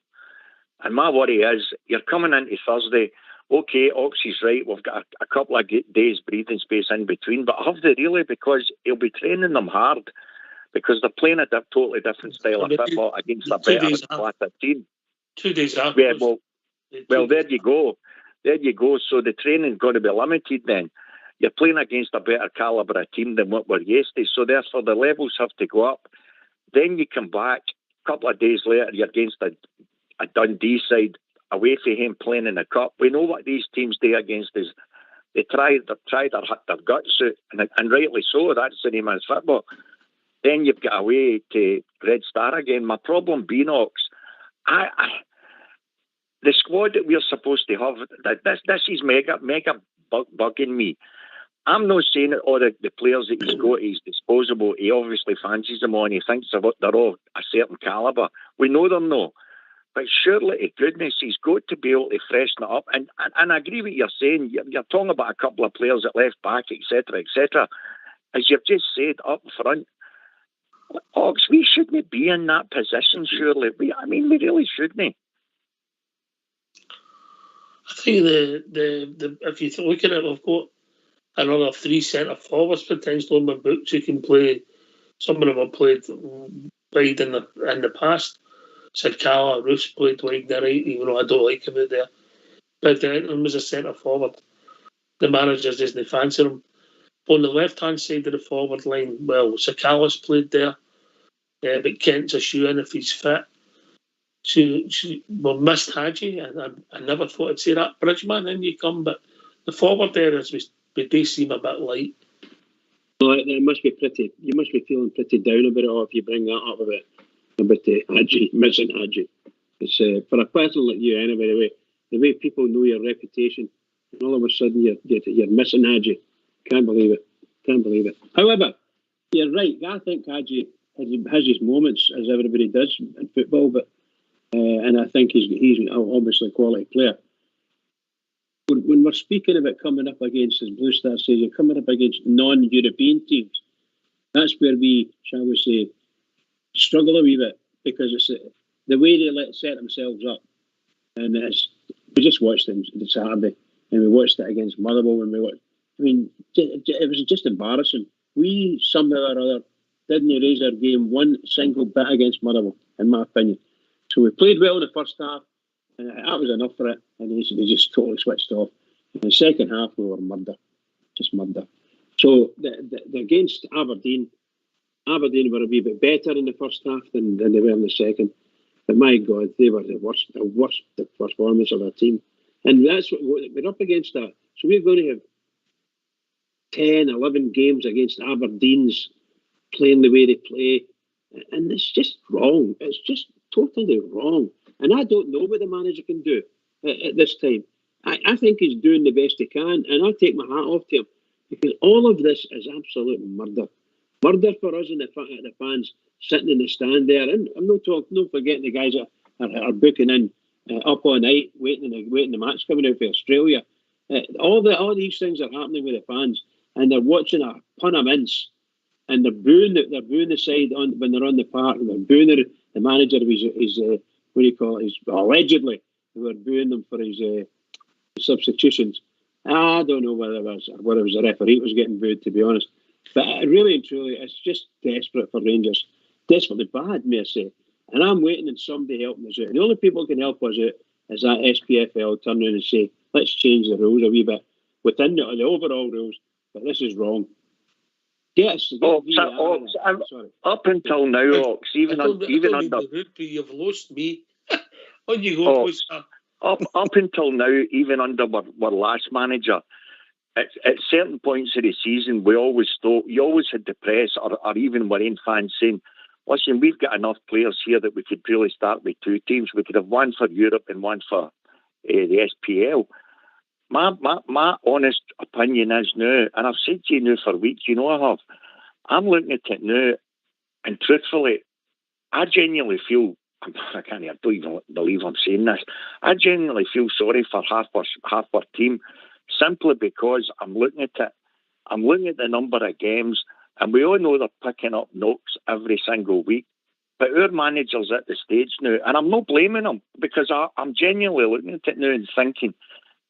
And my worry is, you're coming into Thursday, okay, Oxy's right, we've got a couple of days breathing space in between, but have they really? Because he'll be training them hard, because they're playing a totally different style of football against a better and flatter team. 2 days after. Yeah, well, there you go. So the training's got to be limited then. You're playing against a better calibre of team than what we're used to, so therefore the levels have to go up. Then you come back, a couple of days later, you're against a Dundee side, away from him playing in the cup. We know what these teams do against us. They try their guts out, and rightly so. That's the name of football. Then you've got away to Red Star again. My problem being, Ox, the squad that we're supposed to have, this is mega bugging me. I'm not saying that all the players that he's got at his disposal, he obviously fancies them on, he thinks they're all a certain calibre. We know they're not. But surely, to goodness, he's got to be able to freshen it up. And I agree with what you're saying. You're talking about a couple of players at left back, etc., etc. As you've just said, up front, Ox, we shouldn't be in that position, surely. We really shouldn't. I think if you look at it, we've got another 3 centre forwards potentially on my books who can play. Some of them have played wide in the past. Sakala, Roos played wide there, even though I don't like him out there. But him as a centre forward, the managers doesn't fancy him. On the left-hand side of the forward line, well, Sakalis played there, but Kent's a shoe-in if he's fit. We missed Hadji, and I never thought I'd say that. Bridgeman, in you come, but the forward there we do seem a bit light. No, it must be pretty. You must be feeling pretty down about it all if you bring that up about Hadji, missing Hadji. It's for a person like you, anyway. The way people know your reputation, and all of a sudden you're missing Hadji. Can't believe it. However, you're right. I think Hadji has his moments, as everybody does in football, but and I think he's obviously a quality player. When we're speaking about coming up against, as Blue Star says, you're coming up against non-European teams. That's where we, shall we say, struggle a wee bit, because it's the way they set themselves up. And we just watched them on Saturday, and we watched it against Motherwell. It was just embarrassing. We somehow or other didn't raise our game one single bit against Motherwell, in my opinion. So we played well in the first half, and that was enough for it, and they just totally switched off. In the second half, we were just murder. So against Aberdeen were a wee bit better in the first half than they were in the second. But my God, they were the worst performance of our team. And that's what we're up against that. So we're going to have 10, 11 games against Aberdeen's playing the way they play. And it's just wrong. It's just totally wrong. And I don't know what the manager can do at this time. I think he's doing the best he can, and I take my hat off to him, because all of this is absolute murder. Murder for us and the fans sitting in the stand there. And I'm not forgetting the guys that are booking in up all night, waiting the match coming out for Australia. All these things are happening with the fans, and they're watching a pun of mince, and they're booing the side when they're on the park, and they're booing the manager. His what do you call it? Allegedly, they were booing them for his substitutions. I don't know whether it was the referee that was getting booed, to be honest. But really and truly, it's just desperate for Rangers. Desperately bad, may I say. And I'm waiting on somebody helping us out. And the only people who can help us out is that SPFL turn around and say, let's change the rules a wee bit within the overall rules, but this is wrong. Yes. Up until now, Ox, even under you've lost me. On you go, boys. Up until now, even under our last manager, at certain points of the season, you always had the press or even Marine fans saying, listen, we've got enough players here that we could really start with two teams. We could have one for Europe and one for the SPL. My honest opinion is now, and I've said to you now for weeks, I have, I'm looking at it now, and truthfully, I genuinely feel, I don't even believe I'm saying this, I genuinely feel sorry for half our team, simply because I'm looking at it. I'm looking at the number of games, and we all know they're picking up knocks every single week. But our manager's at the stage now, and I'm not blaming him, because I'm genuinely looking at it now and thinking,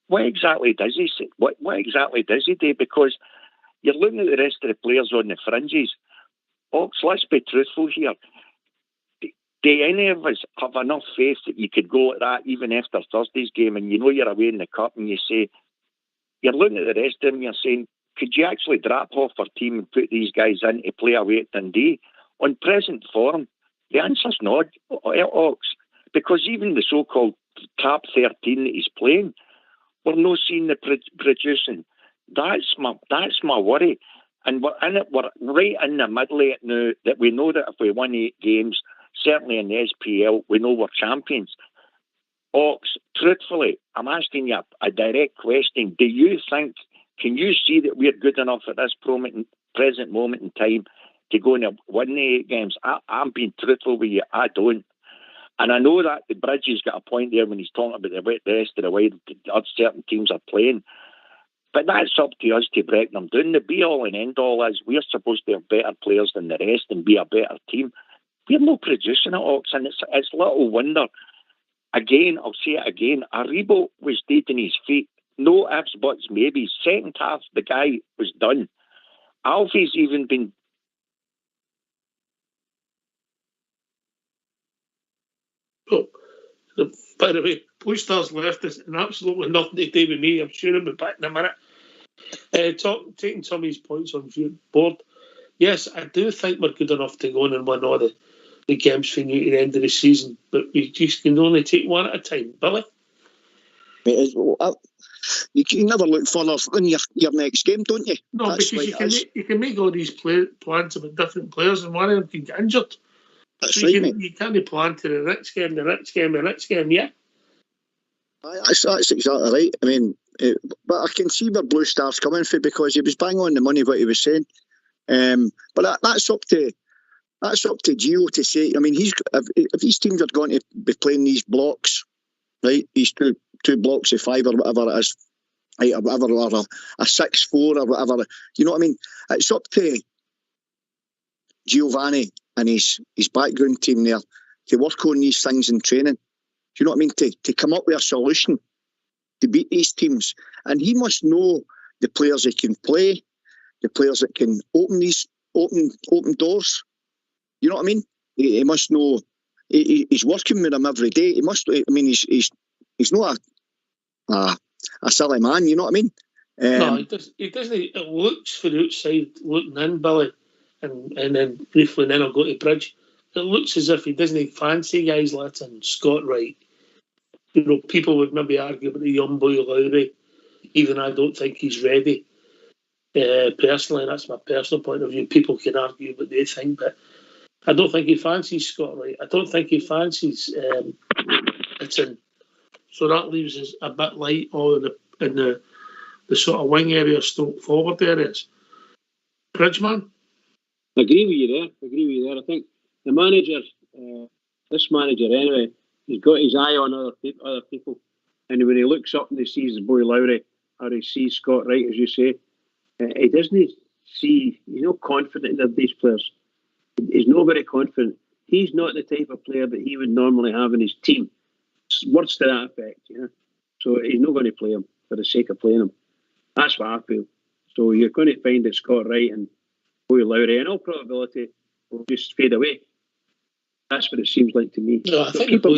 what exactly does he say? What exactly does he do? Because you're looking at the rest of the players on the fringes. Ox, let's be truthful here. Do any of us have enough faith that you could go like that even after Thursday's game, and you're away in the cup, and you say, you're looking at the rest of them, you're saying, could you actually drop off our team and put these guys in to play away at Dundee? On present form, the answer's not, Ox, because even the so-called top 13 that he's playing, we're not seeing the producing. That's my worry. And we're right in the middle of it now, that we know that if we win 8 games, certainly in the SPL, we know we're champions. Ox, truthfully, I'm asking you a direct question. Do you think, can you see that we're good enough at this present moment in time to go and win the 8 games? I'm being truthful with you. I don't. And I know that the Bridges got a point there when he's talking about the rest of the way that certain teams are playing. But that's up to us to break them down. The be-all and end-all is we're supposed to have better players than the rest and be a better team. We're not producing it, Ox, and it's little wonder. Again, I'll say it again, Aribo was dating his feet. No ifs, buts, maybes. Second half, the guy was done. Alfie's even been... Oh, by the way, Blue Stars left us and absolutely nothing to do with me. I'm sure he'll be back in a minute. Taking Tommy's points on board, yes, I do think we're good enough to go on and win all the games from you to the end of the season, but we just can only take one at a time, Billy. You can never look further than your next game, don't you? No, That's because you can make all these plans about different players, and one of them can get injured. That's so right, you can't plan to the next game, yeah. That's exactly right. I mean, but I can see where Blue Star's coming from, because he was bang on the money what he was saying. But that's up to Gio to say. I mean, if these teams are going to be playing these blocks, right? These two blocks of 5 or whatever it is, right, or whatever, or a 6-4 or whatever. You know what I mean? It's up to Giovanni and his background team there to work on these things in training. Do you know what I mean? To come up with a solution to beat these teams. And he must know the players that can play, the players that can open doors. You know what I mean? He must know. He's working with them every day. He must. I mean, he's not a silly man. You know what I mean? No, he doesn't. It looks for the outside looking in, Billy, and then briefly, and then I'll go to Bridge. It looks as if he doesn't fancy guys like Scott Wright. You know, people would maybe argue about the young boy Lowry. Even I don't think he's ready. Personally, that's my personal point of view. People can argue what they think, but I don't think he fancies Scott Wright. I don't think he fancies Hitton. So that leaves us a bit light all in the sort of wing area, stroke forward areas. Bridgeman? I agree with you there. I think the manager, this manager anyway, he's got his eye on other people. And when he looks up and he sees the boy Lowry, or he sees Scott Wright, as you say, he doesn't see, he's not confident in these players. He's not very confident. He's not the type of player that he would normally have in his team. Words to that effect, you know. So he's not going to play him for the sake of playing him. That's what I feel. So you're going to find that Scott Wright and boy Lowry, in all probability, will just fade away. That's what it seems like to me. No, I think the boy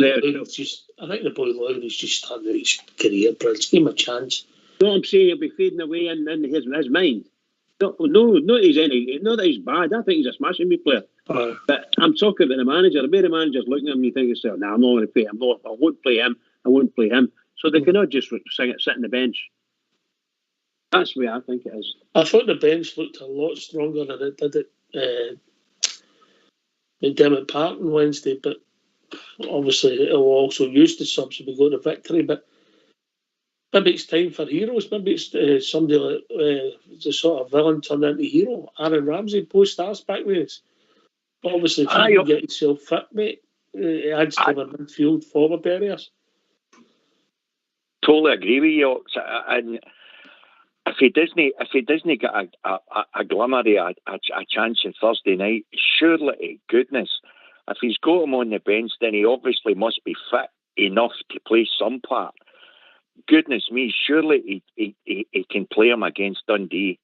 Lowry's just starting out his career, Bridge. Give him a chance. No, I'm saying he'll be fading away in his mind. No, not that he's bad. I think he's a smashing player. But I'm talking about the manager. The way the manager's looking at him, you think to yourself, nah, I'm not going to play him. No, I won't play him. I won't play him. So they cannot just sit on the bench. That's the way I think it is. I thought the bench looked a lot stronger than it did at Dermot Park on Wednesday, but obviously it'll also use the subs if we go to victory. But maybe it's time for heroes. Maybe it's somebody like the sort of villain turned into hero. Aaron Ramsey post-stars back with us. Obviously, if you can get yourself fit, mate, it adds to the midfield forward areas. Totally agree with you. And if he doesn't get a glimmer of a chance on Thursday night, surely, goodness, if he's got him on the bench, then he obviously must be fit enough to play some part. Goodness me, surely he can play him against Dundee.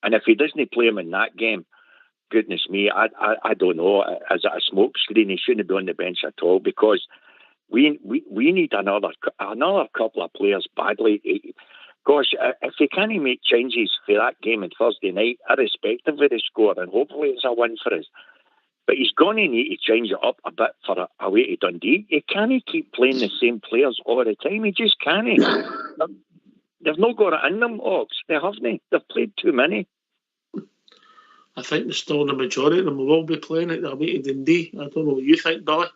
And if he doesn't play him in that game, goodness me, I don't know. As a smoke screen, he shouldn't be on the bench at all, because we need another couple of players badly. Gosh, if he can't make changes for that game on Thursday night, irrespective of the score, and hopefully it's a win for us, but he's going to need to change it up a bit for away to Dundee. He can't keep playing the same players all the time. He just can't. They've not got it in them, Ox. They haven't. They've played too many. I think still the majority of them will all be playing at away to Dundee. I don't know what you think, Billy.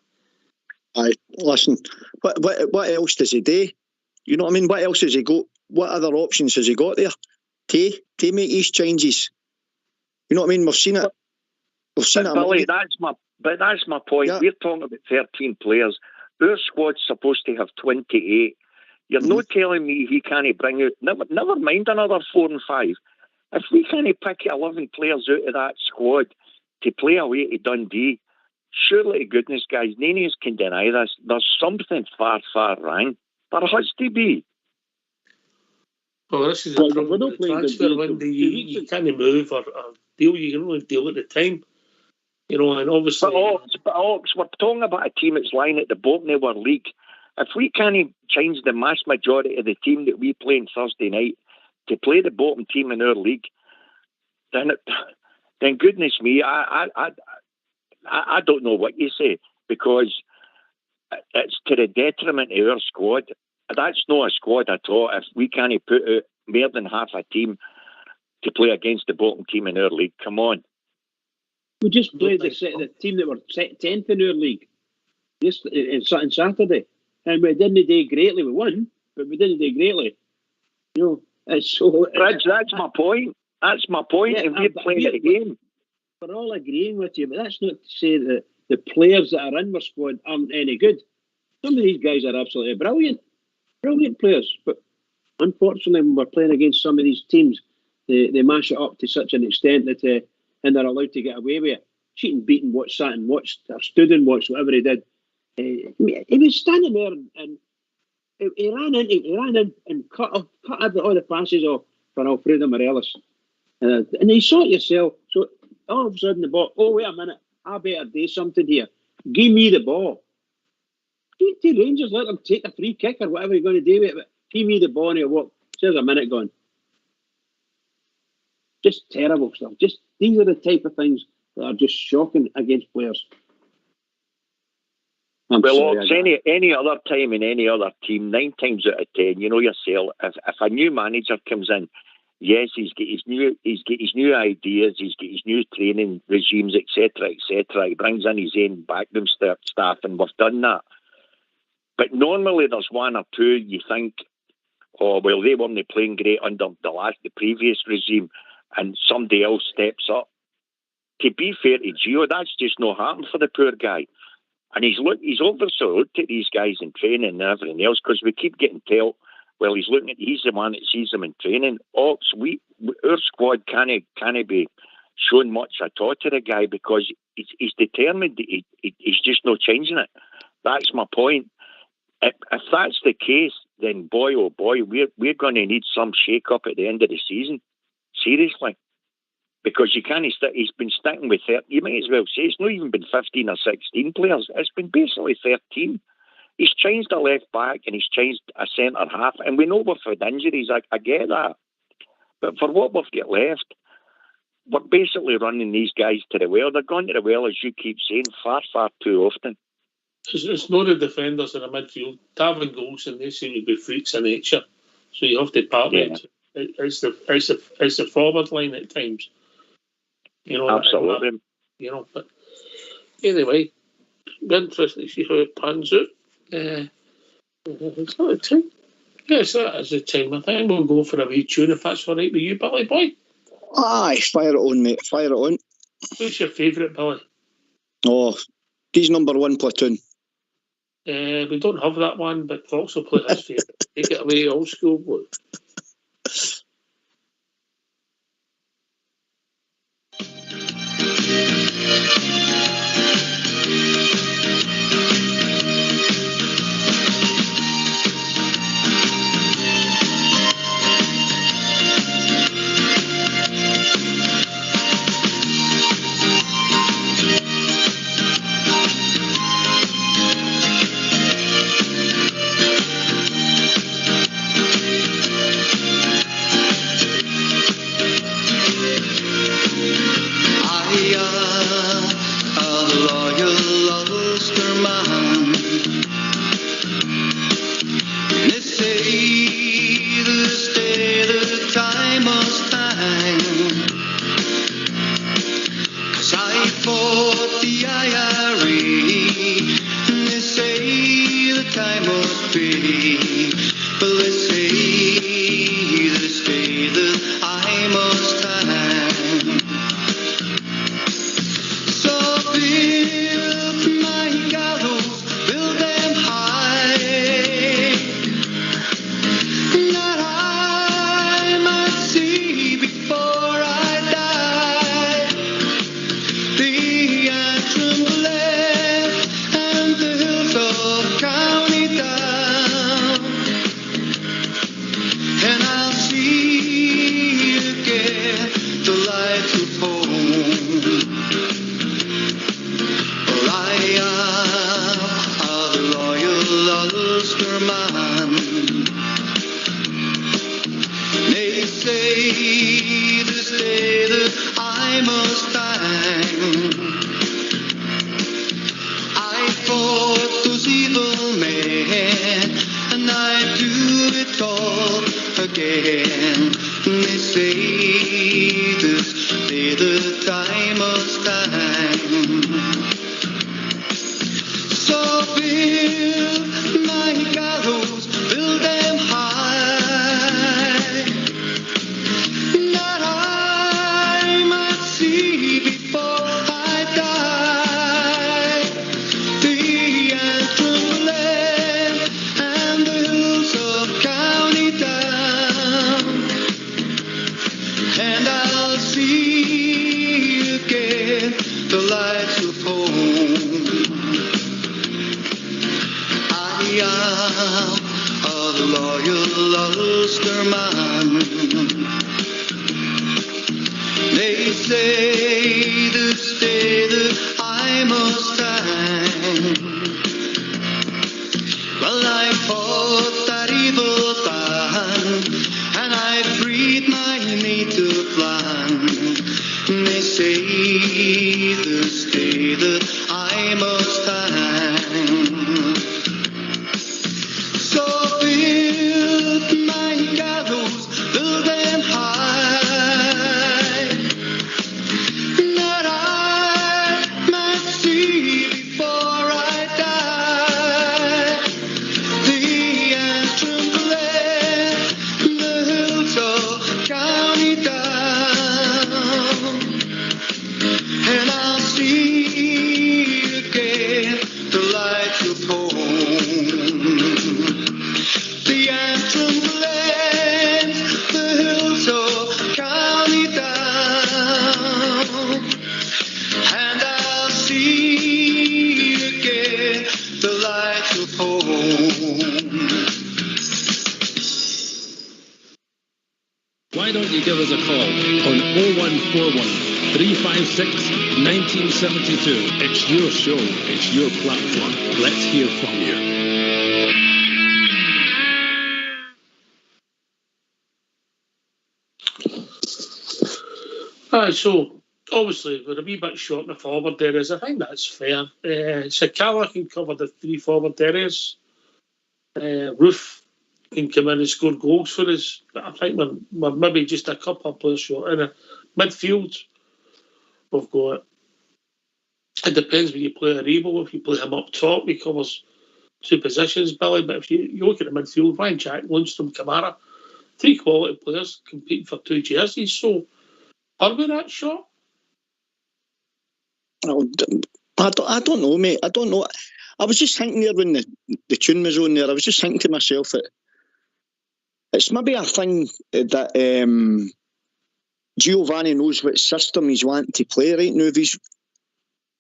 Aye, listen, what else does he do? You know what I mean? What else has he got? What other options has he got there to make these changes? You know what I mean? We've seen it. Billy, that's my point. Yeah. We're talking about 13 players. Our squad's supposed to have 28. You're not telling me he can't bring out, never mind another 4 and 5. If we can't pick 11 players out of that squad to play away to Dundee, surely, goodness, guys, none of us can deny this. There's something far, far wrong. There has to be. Well, this is a problem with the transfer window. You can't move or deal. You can only deal at the time. You know, and obviously... But Ox, we're talking about a team that's lying at the bottom of our league. If we can't change the mass majority of the team that we play on Thursday night to play the bottom team in our league, then goodness me, I don't know what you say, because it's to the detriment of our squad. That's not a squad at all if we can't put out more than half a team to play against the bottom team in our league. Come on. We just played the team that were 10th in our league on Saturday, and we didn't do greatly. We won, but we didn't do greatly. You know, it's so. Reg, that's my point. That's my point. Yeah, and we're playing the game. We're all agreeing with you, but that's not to say that the players that are in our squad aren't any good. Some of these guys are absolutely brilliant players, but unfortunately, when we're playing against some of these teams, they mash it up to such an extent that and they're allowed to get away with it. Cheating, beating, sat and watched, or stood and watched, whatever he did. He was standing there and he ran in and cut all the passes off for Alfredo Morelos. And you saw it yourself. So all of a sudden the ball, oh, wait a minute, I better do something here. Give me the ball. Give it to Rangers, let them take a free kick or whatever you're going to do with it. But give me the ball and he'll walk. There's a minute gone. Just terrible stuff. These are the type of things that are just shocking against players. Any other time in any other team, 9 times out of 10, you know yourself, if a new manager comes in, yes, he's got his new ideas, he's got his new training regimes, etc., etc. He brings in his own backroom staff, and we've done that. But normally there's one or two you think, oh well, they weren't playing great under the previous regime, and somebody else steps up. To be fair to Gio, that's just not happened for the poor guy. And he's obviously looked at these guys in training and everything else, because we keep getting told, well, he's the one that sees them in training. Our squad can't be showing much at all to the guy, because he's determined. He's just not changing it. That's my point. If that's the case, then boy, oh boy, we're going to need some shake-up at the end of the season. Seriously. Because you can't. He's been sticking with 30. You might as well say it's not even been 15 or 16 players. It's been basically 13. He's changed a left back and he's changed a centre half. And we know we've had injuries. I get that. But for what we've got left, we're basically running these guys to the well. They're going to the well, as you keep saying, far, far too often. It's not the defenders in the midfield. Having goals, and they seem to be freaks of nature. So you have to part it. It's the forward line at times. You know, absolutely. You know, but anyway, be interesting to see how it pans out. It's not a time. Yes, that is the time. I think we'll go for a wee tune if that's all right with you, Billy boy. Aye, fire it on, mate. Fire it on. Who's your favourite, Billy? Oh, he's number 1 platoon. We don't have that one, but Fox will play his favourite. Take it away, old school boy. much time. I fought those evil men, and I do it all again. They say the time of time. So build my gallows, build them high, that I might see before I die the antrim land and the hills of County Down, and I'll see again the lights of home. I am a loyal Ulsterman. They say this day that I must stand. Well, I fought that evil band, and I freed my native land. They say this day that I must stand. So build my gallows, build them high, that I might see before I die the antrim land, the hills of County Down, and I'll see again the lights of home. The antrim land, the hills of County Down, and I'll see again the lights of home. Why don't you give us a call on 0141 356 1972. It's your show, it's your platform. Let's hear from you. So obviously we're a wee bit short in the forward areas. I think that's fair. Sakala can cover the three forward areas. Roof can come in and score goals for us. But I think we're maybe just a couple of players short. In the midfield, we've got. It depends when you play Aribo. If you play him up top, he covers two positions, Billy. But if you look at the midfield, Ryan Jack, Lundstrom, Kamara, three quality players competing for two jerseys. So are we that short? I don't know, mate. I don't know. I was just thinking there when the tune was on there, I was just thinking to myself that it's maybe a thing that Giovanni knows what system he's wanting to play right now. If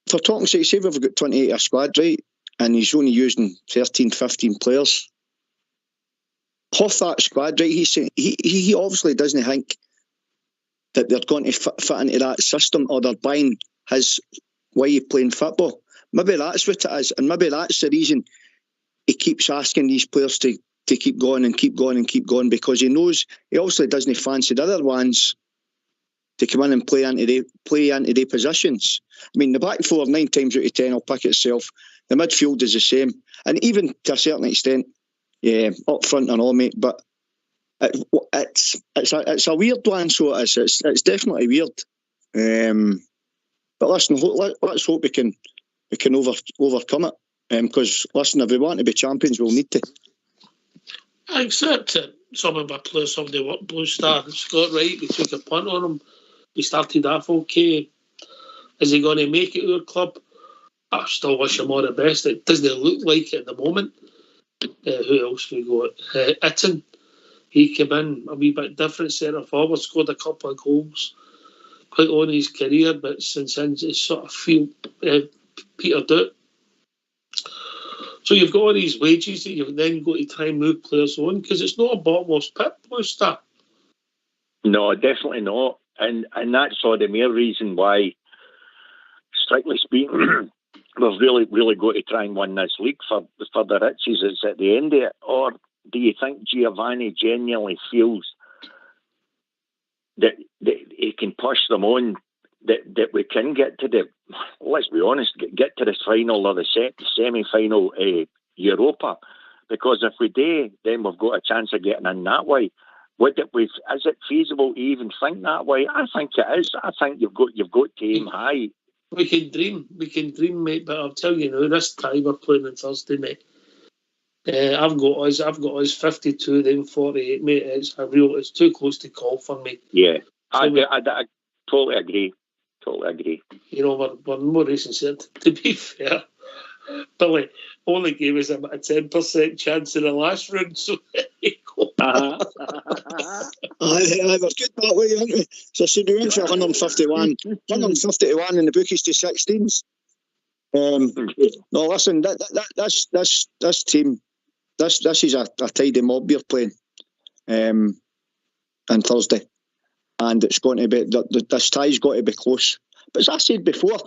for talking sake, say we've got 28 a squad, right, and he's only using 13, 15 players. Half that squad, right, he obviously doesn't think that they're going to fit into that system, or they're buying his way of playing football. Maybe that's what it is, and maybe that's the reason he keeps asking these players to keep going and keep going and keep going, because he knows he obviously doesn't fancy the other ones to come in and play into their positions. I mean, the back four, 9 times out of 10, will pick itself. The midfield is the same, and even to a certain extent, yeah, up front and all, mate. But it's a weird one, so it is. It's definitely weird. But listen, let's hope we can overcome it. Because listen, if we want to be champions, we'll need to. Except some of our players, some of the Blue Star, Scott Wright, we took a punt on him. He started off okay. Is he going to make it our club? I still wish him all the best. It doesn't look like it at the moment. Who else we got? Itten. He came in a wee bit different centre forward, scored a couple of goals quite on his career, but since then it's sort of petered out. So you've got all these wages that you've then got to try and move players on, because it's not a bottomless pit, Blue Star. No, definitely not. And that's all the mere reason why, strictly speaking, we've really got to try and win this league for the riches that's at the end of it. Or do you think Giovanni genuinely feels that he can push them on that we can get to the, let's be honest, get to the final or the semi-final Europa. Because if we do, then we've got a chance of getting in that way. Is it feasible to even think that way? I think it is. I think you've got to aim high. We can dream, mate. But I'll tell you now, this tie we're playing on Thursday, mate. I've got us 52, then 48, mate. It's too close to call for me. Yeah, I totally agree. You know, we're more racing set. To be fair, Billy only gave us a 10% chance in the last round, so there you go. Aye, we're good that way, aren't we? So we went for 151 in the bookies to 16s. No, listen, this team, this is a tidy mob you're playing on Thursday, and it's going to be this tie's got to be close. But as I said before,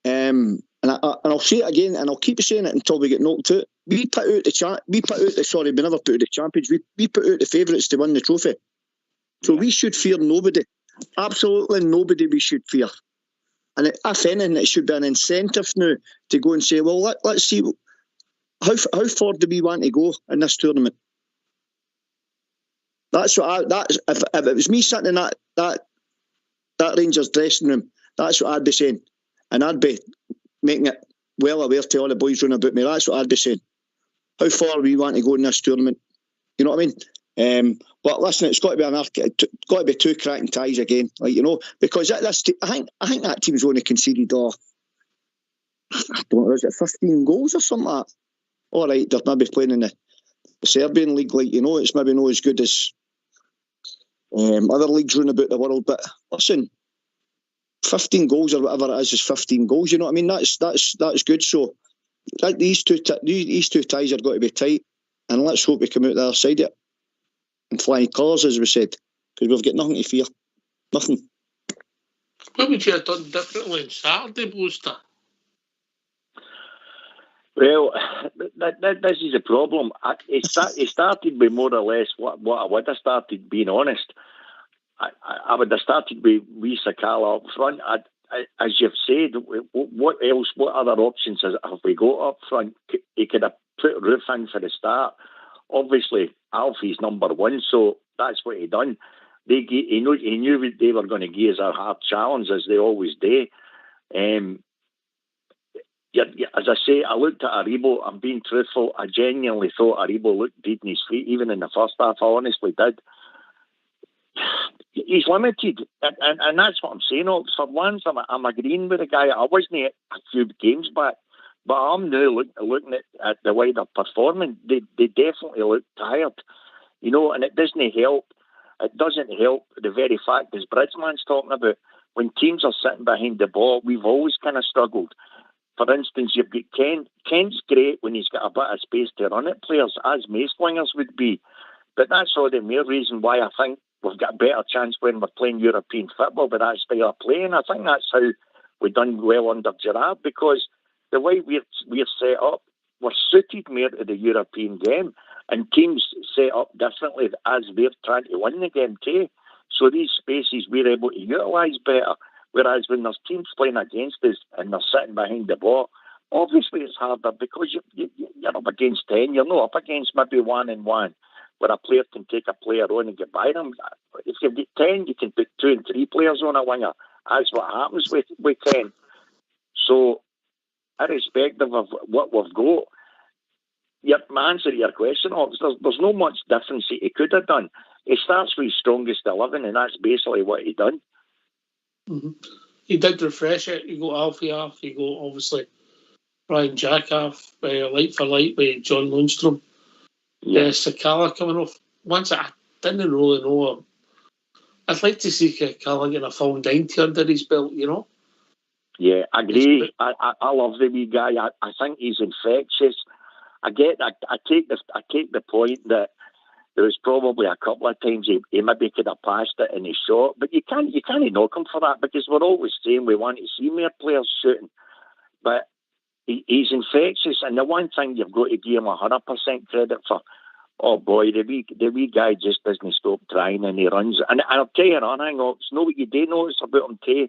and I'll say it again, and I'll keep saying it until we get knocked out. We never put out the champions. We put out the favourites to win the trophy. So we should fear nobody. Absolutely nobody we should fear. And if anything, it should be an incentive now to go and say, well, let's see, how far do we want to go in this tournament? That's what if it was me sitting in that Rangers dressing room, that's what I'd be saying. And I'd be making it well aware to all the boys round about me. That's what I'd be saying. How far we want to go in this tournament. You know what I mean? But listen, it's got to be two cracking ties again, because I think that team's only conceded, I don't know, is it 15 goals or something like that? All right, they're maybe playing in the Serbian league, it's maybe not as good as other leagues round about the world. But listen, 15 goals or whatever it is 15 goals. You know what I mean? That's good. So these two ties are got to be tight, and let's hope we come out the other side of it and flying colours, as we said, because we've got nothing to fear. Nothing. What would you have done differently on Saturday, Bluster? Well, this is a problem. It started with more or less what I would have started, being honest. I would have started with Sakala up front. As you've said, what other options have we got up front? He could have put Roof in for the start. Obviously, Alfie's number one, so that's what he done. He knew they were going to give us a hard challenge, as they always do. As I say, I looked at Aribo. I'm being truthful. I genuinely thought Aribo looked dead in his feet, even in the first half. I honestly did. He's limited, and that's what I'm saying. For once, I'm agreeing with the guy. I wasn't a few games back, but I'm now looking at the way they're performing. They definitely look tired, and it doesn't help. It doesn't help the very fact, as Bridgman's talking about, when teams are sitting behind the ball, we've always kind of struggled. For instance, you've got Ken. Ken's great when he's got a bit of space to run at players, as Mace wingers would be. But that's all the more reason why I think we've got a better chance when we're playing European football with that style of playing. I think that's how we've done well under Gerrard, because the way we're set up, we're suited more to the European game, and teams set up differently as they're trying to win the game too. So these spaces we're able to utilise better. Whereas when there's teams playing against us and they're sitting behind the ball, obviously it's harder because you're up against 10. You're not up against maybe 1-on-1, where a player can take a player on and get by them. If you've got 10, you can put 2 and 3 players on a winger. That's what happens with 10. So, irrespective of what we've got, my answer to your question, there's no much difference he could have done. He starts with his strongest 11, and that's basically what he done. Mm-hmm. He did refresh it. You got Alfie off. You got obviously Ryan Jack off, light for light with John Lundstrom. Sakala coming off. Once I didn't really know. I'd like to see Sakala getting a full 90 under his belt. Yeah, I agree. I love the wee guy. I think he's infectious. I take the point that there was probably a couple of times he maybe could have passed it in his shot, but you can't knock him for that, because we're always saying we want to see more players shooting. But he's infectious, and the one thing you've got to give him 100% credit for, oh boy, the wee guy just doesn't stop trying, and he runs. And I'll tell you another thing, it's not what you do notice about him too.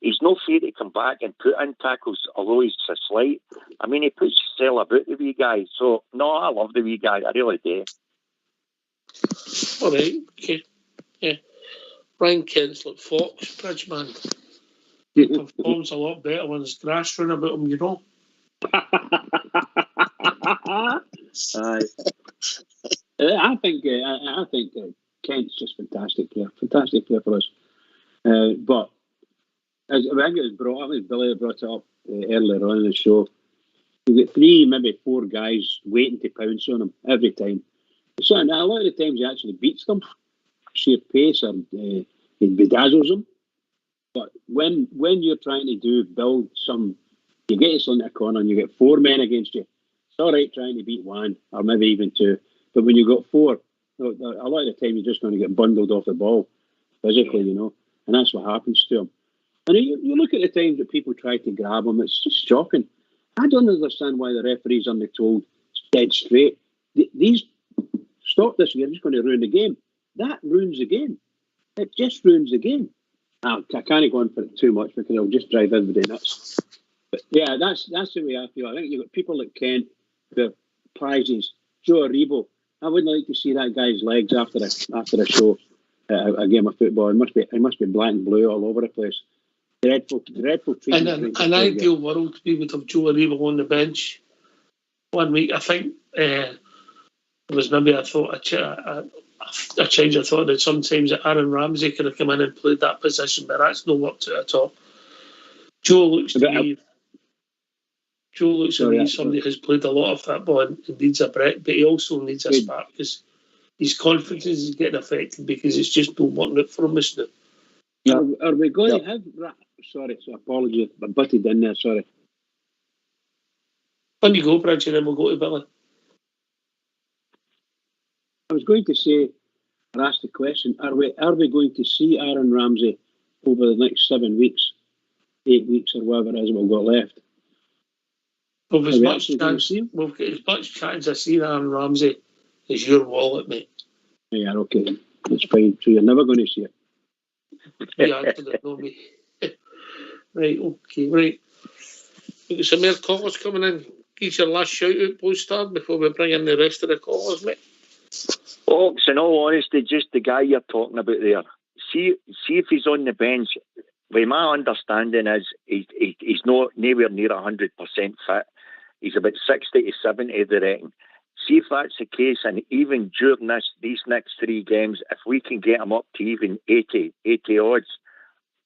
He's no fear to come back and put in tackles, although he's a slight. I mean, he puts himself about the wee guy. So, no, I love the wee guy. I really do. All right, okay. Yeah. Ryan Kent's like Fox, Bridgeman. He performs a lot better when there's grass running about him, you know. I think Kent's just fantastic player for us. But as I think it was brought up, as Billy brought it up earlier on in the show, you get 3, maybe 4 guys waiting to pounce on him every time. So a lot of the times he actually beats them, sheer pace, or he bedazzles them. But when you're trying to build some, you get us on a corner and you get 4 men against you. It's all right trying to beat 1 or maybe even 2, but when you got 4, a lot of the time you're just going to get bundled off the ball physically, you know, and that's what happens to him. And you look at the times that people try to grab him, it's just shocking. I don't understand why the referees aren't told dead straight. These stop this, you're just going to ruin the game. That ruins the game. It just ruins the game. I can't go on for it too much because it'll just drive everybody nuts. But yeah, that's the way I feel. I think you've got people like Kent, the prizes, Joe Aribo. I wouldn't like to see that guy's legs after a show, a game of football. It must be black and blue all over the place. Dreadful treatment. In an ideal world, we would have Joe Aribo on the bench 1 week. I think there was maybe a change of thought that sometimes Aaron Ramsey could have come in and played that position, but that's not worked out at all. Joe looks to me somebody who's played a lot of football and needs a break, but he also needs a spark because his confidence is getting affected because it's just not working out for him, isn't it? Are we going to have... Sorry, apologies, I butted in there, sorry. On you go, Bridge, and then we'll go to Billy. I was going to say, or ask the question, are we going to see Aaron Ramsey over the next 7 weeks, 8 weeks, or whatever it is we've got left? We'll get as much chance of seeing Aaron Ramsey as your wallet, mate. Yeah, okay. That's fine. So you're never going to see it. Yeah, I didn't know me. Right, okay, right. We've got some more callers coming in. Give your last shout out, Blue before we bring in the rest of the callers, mate. Ox, in all honesty, just the guy you're talking about there. See if he's on the bench. Well, my understanding is he's not nowhere near 100% fit. He's about 60 to 70, they reckon. See if that's the case, and even during these next 3 games, if we can get him up to even 80 odds,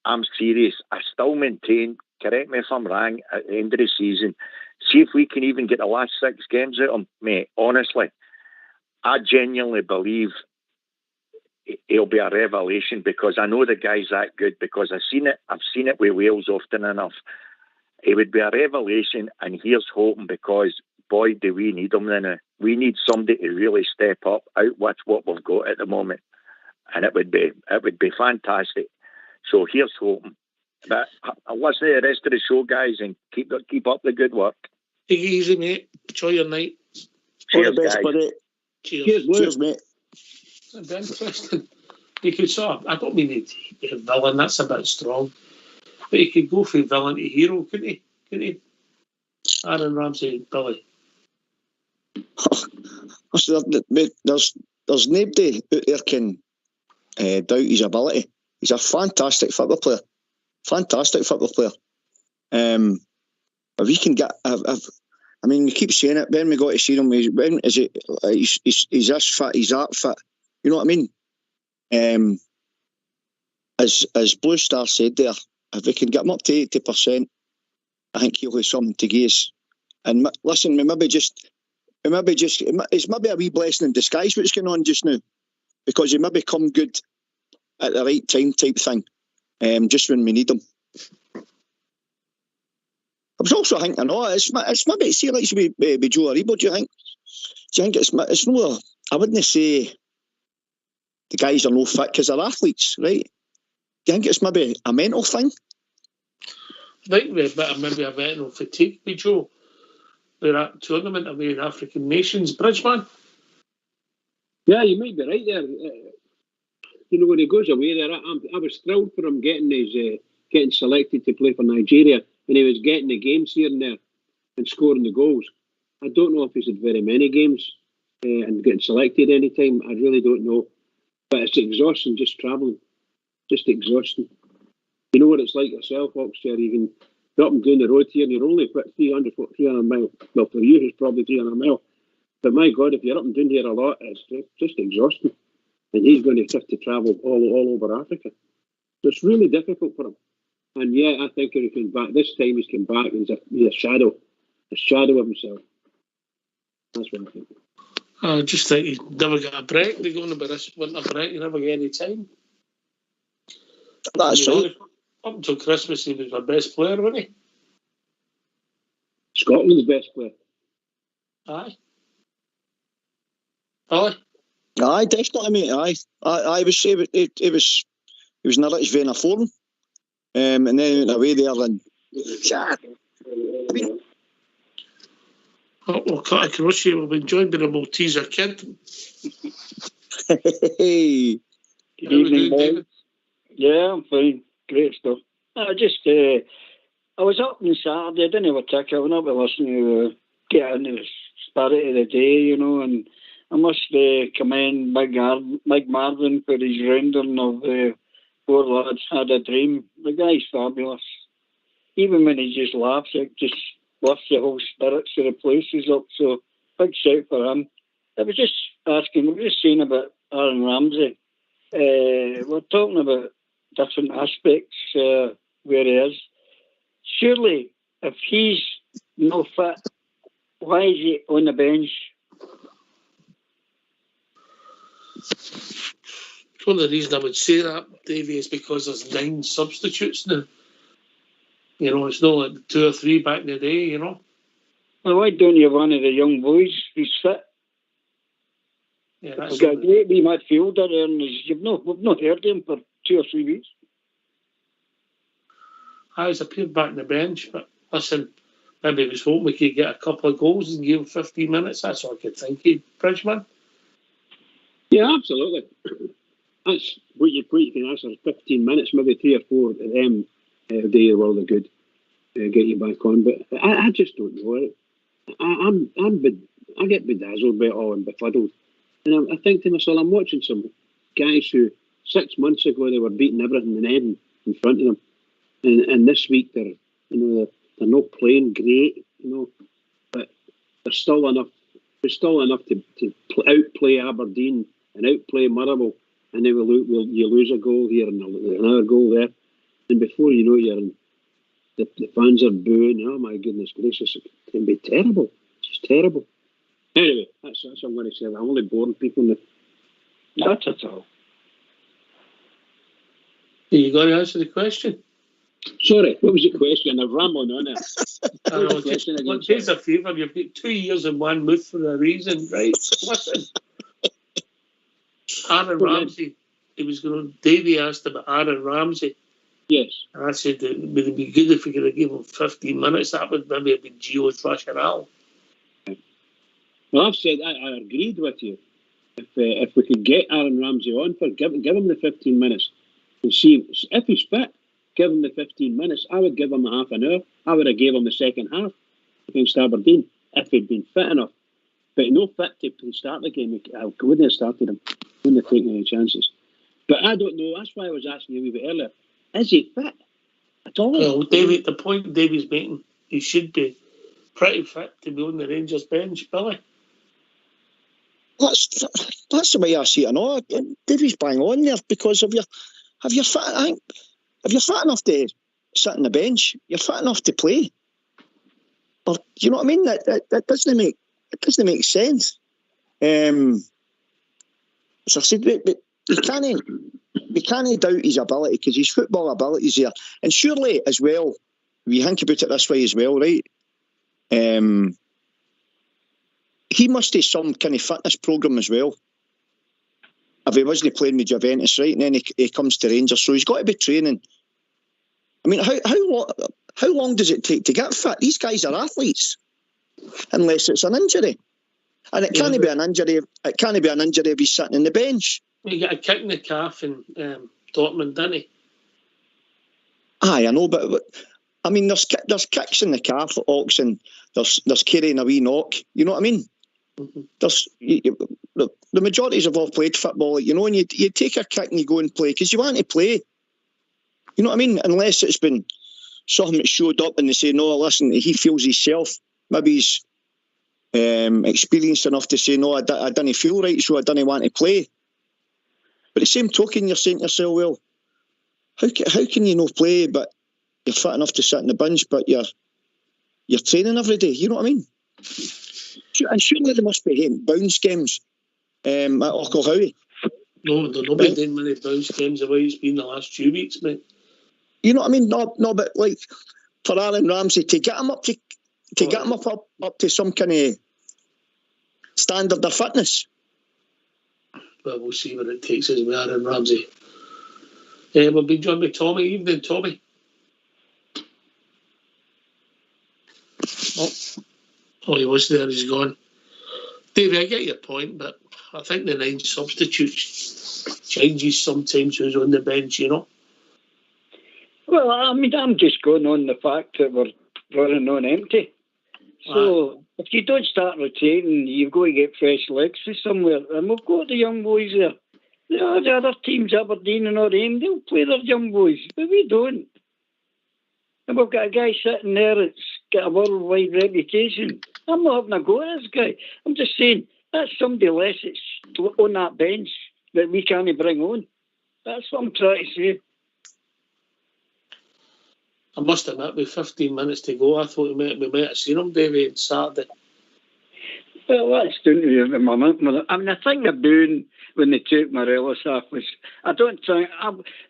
I'm serious. I still maintain, correct me if I'm wrong, at the end of the season, see if we can even get the last 6 games out of him, mate. Honestly, I genuinely believe he'll be a revelation because I know the guy's that good because I've seen it with Wales often enough. He would be a revelation, and here's hoping because, boy, do we need him now. We need somebody to really step up, out with what we've got at the moment, and it would be fantastic. So here's hoping. But I'll listen to the rest of the show, guys, and keep up the good work. Take it easy, mate. Enjoy your night. Cheers, all the best, guys. buddy. Cheers, mate. That'd be interesting. You could I don't mean he'd be a villain, that's a bit strong. But he could go from villain to hero, couldn't he? Aaron Ramsey, Billy. There's nobody out there can doubt his ability. He's a fantastic football player. If he can get, I mean, we keep saying it. When we got to see him, he's this fit, he's that fit. You know what I mean? As Blue Star said there, if we can get him up to 80%, I think he'll have something to give us. And listen, it's maybe a wee blessing in disguise what's going on just now, because he maybe come good at the right time type thing, just when we need him. I was also thinking, it's maybe, see, like with Joe Aribo, do you think it's no, I wouldn't say the guys are no fit because they're athletes, right? Do you think it's maybe a mental thing? I think maybe a mental fatigue with Joe. We're at a tournament away in African nations, Bridgeman. Yeah, you might be right there. When he goes away there, I was thrilled for him getting getting selected to play for Nigeria, and he was getting the games here and there and scoring the goals. I don't know if he's had very many games and getting selected any time. I really don't know. But it's exhausting just travelling. Just exhausting. You know what it's like yourself, Oxford. You can go up and down the road here and you're only 300 miles. Well, for you, it's probably 300 miles. But my God, if you're up and down here a lot, it's just exhausting. And he's going to have to travel all over Africa. So it's really difficult for him. And yeah, I think if he comes back, this time he's come back and he's a shadow of himself. That's what I think. I just think he's never got a break. They're going about this winter break. You never get any time. That's right. Up until Christmas, he was our best player, wasn't he? Scotland's best player. Aye. Aye, definitely, mate. Aye. I would say it was in a rich vein of form. And then he went away there and... Well, Carter Crochet will be joined by the Malteser kid. Hey. Good evening, David. Yeah, I'm fine. Great stuff. I was up on Saturday. I didn't have a ticket. I went up to listen to get into the spirit of the day, you know, and I must commend Mike Marvin for his rendering of Four Lads Had a Dream. The guy's fabulous. Even when he just laughs, it just lifts the whole spirits of the places up. So, big shout for him. I was just asking, we were just saying about Aaron Ramsey. We're talking about different aspects where he is. Surely, if he's no fit, why is he on the bench? The only reason I would say that, Davey, is because there's 9 substitutes now. You know, it's not like 2 or 3 back in the day, you know. Well, why don't you have one of the young boys who's fit? Yeah, that's we've got a great wee midfielder there, and we've not heard him for 2 or 3 weeks. I was appeared back in the bench, but listen, maybe he was hoping we could get a couple of goals and give him 15 minutes. That's all I could think of, Bridgman. Yeah, absolutely. That's what you can ask for 15 minutes, maybe 3 or 4 of them a day are really good. Get you back on, but I just don't know it. I get bedazzled by it all and befuddled, and I think to myself, I'm watching some guys who 6 months ago they were beating everything and anything in front of them, and this week they're not playing great, you know, but there's still enough. There's still enough to outplay Aberdeen and outplay Motherwell, and then you lose a goal here and another goal there, and before you know it, the fans are booing. Oh my goodness gracious, it can be terrible. It's just terrible. Anyway, that's what I'm going to say. I'm only boring people. Not at all. You got to answer the question. Sorry, what was the question? I've rambled on it. Here's a favour. You've got 2 years in one mouth for a reason, right? Listen. Aaron Ramsey. Davey asked about Aaron Ramsey. Yes. And I said that would it be good if we could have given him 15 minutes? That would maybe have been Gio's rationale. Well, I've said I agreed with you. If we could get Aaron Ramsey on, give him the 15 minutes and see if he's fit. Give him the 15 minutes. I would give him a half an hour. I would have gave him the second half against Aberdeen if he'd been fit enough. But no fit to start the game. I wouldn't have started him. Wouldn't have taken any chances. But I don't know. That's why I was asking you a wee bit earlier. Is he fit at all? Well, David, the point David's making, he should be pretty fit to be on the Rangers bench, Billy. That's the way I see it. No, David's bang on there because if you're fit enough to sit on the bench, you're fit enough to play. Or you know what I mean? That doesn't make sense. So I said, but we can't doubt his ability because his football ability is there. And surely as well, we think about it this way as well, right? He must have some kind of fitness programme as well. If he wasn't playing with Juventus, right, and then he comes to Rangers, so he's got to be training. I mean, how long does it take to get fit? These guys are athletes, unless it's an injury, and it can't be an injury. It can't be an injury if he's sitting on the bench. He got a kick in the calf in Dortmund, didn't he? Aye, I know, but I mean, there's kicks in the calf at Oxen. There's carrying a wee knock. You know what I mean? Mhm. There's the majorities have all played football, and you take a kick and you go and play because you want to play. You know what I mean? Unless it's been something that showed up and they say, no, listen, he feels himself. Maybe he's experienced enough to say, no, I didn't feel right, so I didn't want to play. But the same token, you're saying to yourself, well, how can you not play, but you're fit enough to sit in the bench, but you're training every day? You know what I mean? And surely there must be bounce games at Aucklehowie. No, they're not been doing many bounce games the way it's been the last 2 weeks, mate. You know what I mean? No, but like for Aaron Ramsey to get him up to some kind of standard of fitness. But we'll see what it takes us with Aaron Ramsey. We'll be joined by Tommy. Evening, Tommy. Oh, he was there. He's gone. Davey, I get your point, but I think the 9 substitutes changes sometimes who's on the bench, you know. Well, I mean, I'm just going on the fact that we're running on empty. So if you don't start rotating, you've got to get fresh legs from somewhere. And we've got the young boys there. The other teams, Aberdeen and all them, they'll play their young boys, but we don't. And we've got a guy sitting there that's got a worldwide reputation. I'm not having a go at this guy. I'm just saying, that's somebody less that's on that bench that we can't bring on. That's what I'm trying to say. I must admit, with 15 minutes to go, I thought we might have seen him, Davey, on Saturday. Well, that's down to the moment. I mean, I think the booing when they took Morelos off was... I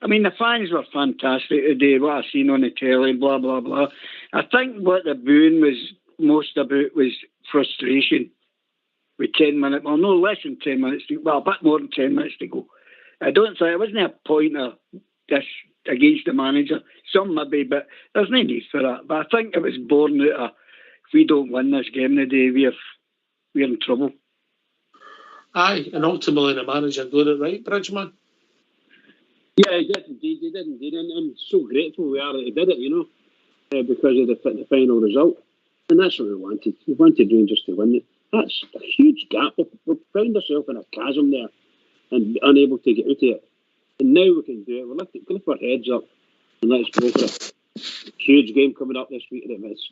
mean, the fans were fantastic today, what I seen on the telly, blah, blah, blah. I think what the booing was most about was frustration with 10 minutes, well, no less than 10 minutes, a bit more than 10 minutes to go. I don't think, it wasn't a point of this against the manager. Some maybe, but there's no need for that. But I think it was born out of, if we don't win this game today, we're in trouble. Aye, and ultimately the manager got it right, Bridgman. Yeah, he did indeed. And I'm so grateful we are that he did it, you know, because of the final result. And that's what we wanted. We wanted Rangers to win it. That's a huge gap. We've found ourselves in a chasm there and unable to get out of it. And now we can do it. We'll lift our heads up and let's go for it. Huge game coming up this week.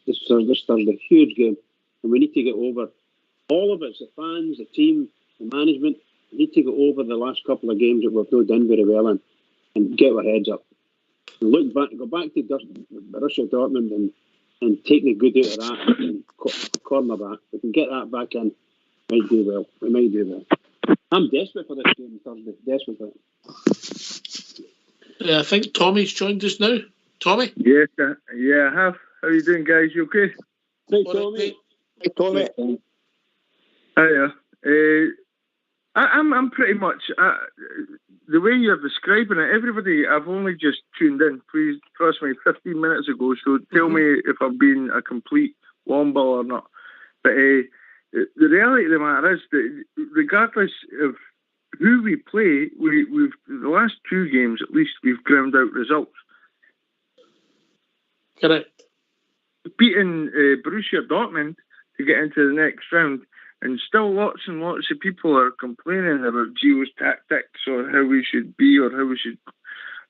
This Thursday, huge game. And we need to get over, all of us, the fans, the team, the management, we need to get over the last couple of games that we've not done very well in and get our heads up. And look back, go back to Borussia Dortmund and take the good out of that and corner that. We can get that back in. We might do well. I'm desperate for this game Thursday. Desperate for it. I think Tommy's joined us now. Tommy? Yes, I have. How are you doing, guys? You okay? Hey, Tommy. Hey, Tommy. Hiya. I'm pretty much the way you're describing it. Everybody, I've only just tuned in. Please trust me, 15 minutes ago. So tell me if I've been a complete womble or not. But the reality of the matter is that regardless of who we play, we've the last 2 games at least we've ground out results. Correct. Beating Borussia Dortmund to get into the next round. And still lots and lots of people are complaining about Gio's tactics or how we should be or how we should,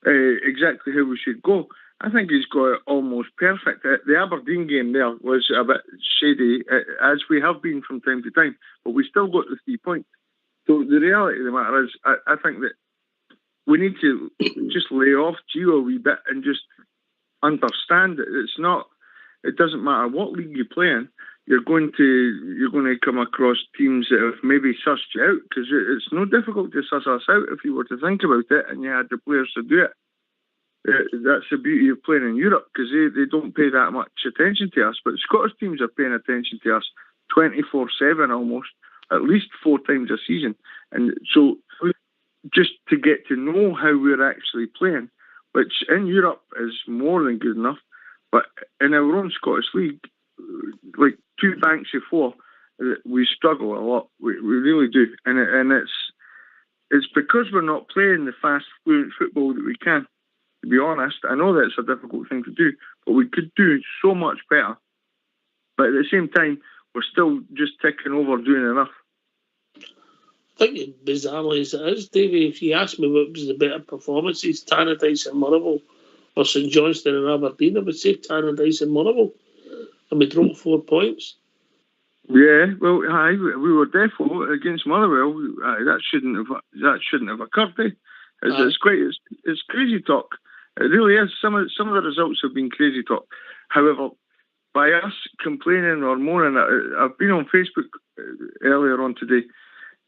exactly how we should go. I think he's got it almost perfect. The Aberdeen game there was a bit shady, as we have been from time to time, but we still got the 3 points. So the reality of the matter is, I think that we need to just lay off Gio a wee bit and just understand that it doesn't matter what league you play in. You're going to come across teams that have maybe sussed you out, because it's no difficult to suss us out if you were to think about it and you had the players to do it. That's the beauty of playing in Europe, because they don't pay that much attention to us. But Scottish teams are paying attention to us 24/7 almost, at least 4 times a season. And so just to get to know how we're actually playing, which in Europe is more than good enough, but in our own Scottish League, like 2 banks of 4, we struggle a lot. We really do, and it's because we're not playing the fast, fluent football that we can. to be honest. I know that it's a difficult thing to do, but we could do so much better. But at the same time, we're still just ticking over doing enough. I think, bizarrely as it is, Davey, if you ask me what was the better performances, Tannadice and Motherwell or St Johnstone and Aberdeen, I would say Tannadice and Motherwell. And we dropped 4 points. Yeah, well, we were defo against Motherwell. That shouldn't have occurred. It's crazy talk. It really is. Some of the results have been crazy talk. However, by us complaining or moaning, I've been on Facebook earlier on today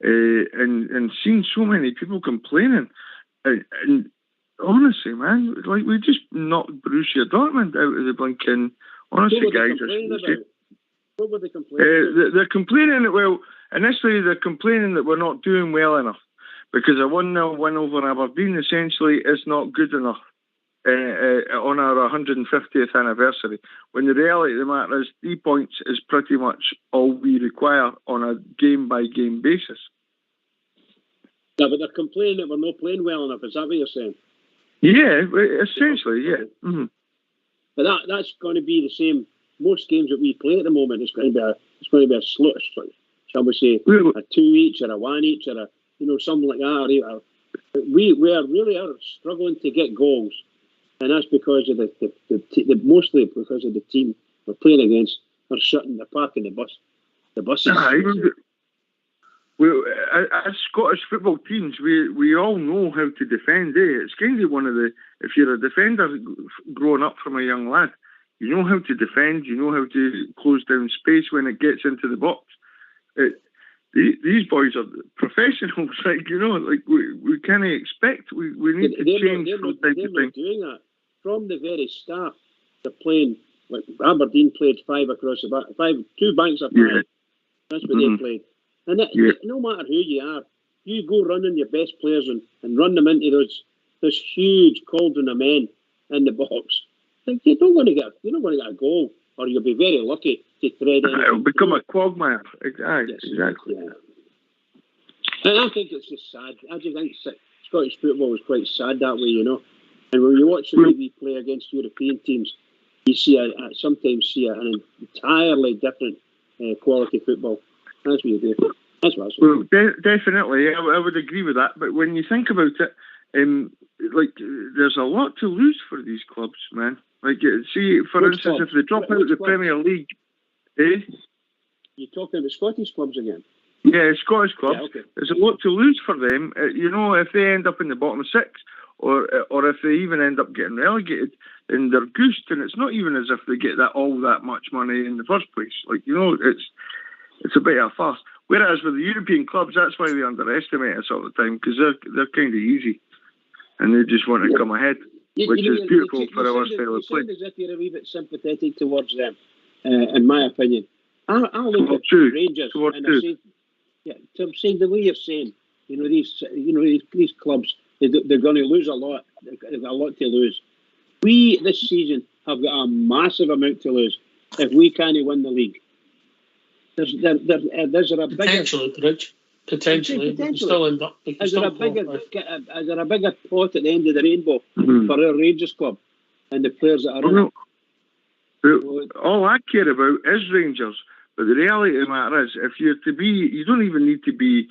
and seen so many people complaining. And honestly, man, like we just knocked Borussia Dortmund out of the blinking. Honestly, guys, what were they complaining? They're complaining that, well, initially they're complaining that we're not doing well enough because a 1-0 win over Aberdeen essentially is not good enough on our 150th anniversary. When the reality of the matter is 3 points is pretty much all we require on a game-by-game basis. Yeah, but they're complaining that we're not playing well enough. Is that what you're saying? Yeah, essentially, yeah. Mm-hmm. But that's going to be the same. Most games that we play at the moment, it's going to be a slot, shall we say, a 2 each or a 1 each or something like that. We are really struggling to get goals, and that's because of the mostly because of the team we're playing against. They're shutting the parking the buses. Well, as Scottish football teams, we all know how to defend. It's kind of one of the, if you're a defender growing up from a young lad, you know how to defend, you know how to close down space when it gets into the box. These boys are professionals, like we can't expect. We need to change from time to time. They're not doing that from the very start. They're playing like Aberdeen played 5 across the back, 2 banks of 5. Yeah. That's what they played. And no matter who you are, you go running your best players and run them into those huge cauldron of men in the box. You're not going to get a goal, or you'll be very lucky to thread in. It'll become a quagmire. Exactly. Yeah. And I think it's just sad. I just think Scottish football is quite sad that way, And when you watch the way we play against European teams, you sometimes see an entirely different quality football. That's what you do. That's what I say. Well, definitely, I would agree with that. But when you think about it, there's a lot to lose for these clubs, man. Like, see, for instance, if they drop out of the Premier League, You're talking about Scottish clubs again? Yeah, Scottish clubs. Yeah, okay. There's a lot to lose for them. If they end up in the bottom 6, or if they even end up getting relegated, then they're goosed, and it's not even as if they get all that much money in the first place. It's a bit of a farce. Whereas with the European clubs, that's why we underestimate us all the time, because they're kind of easy, and they just want to come ahead, which is beautiful for our style of play. You sound as if you're a wee bit sympathetic towards them, in my opinion. I look at Rangers and I'm saying the way you're saying, these clubs, they're going to lose a lot. They've got a lot to lose. We this season have got a massive amount to lose if we can't win the league. There's a bigger potentially. Still end up. Is there a bigger pot at the end of the rainbow for our Rangers club and the players that are in it? All I care about is Rangers. But the reality of the matter is, if you're to be, you don't even need to be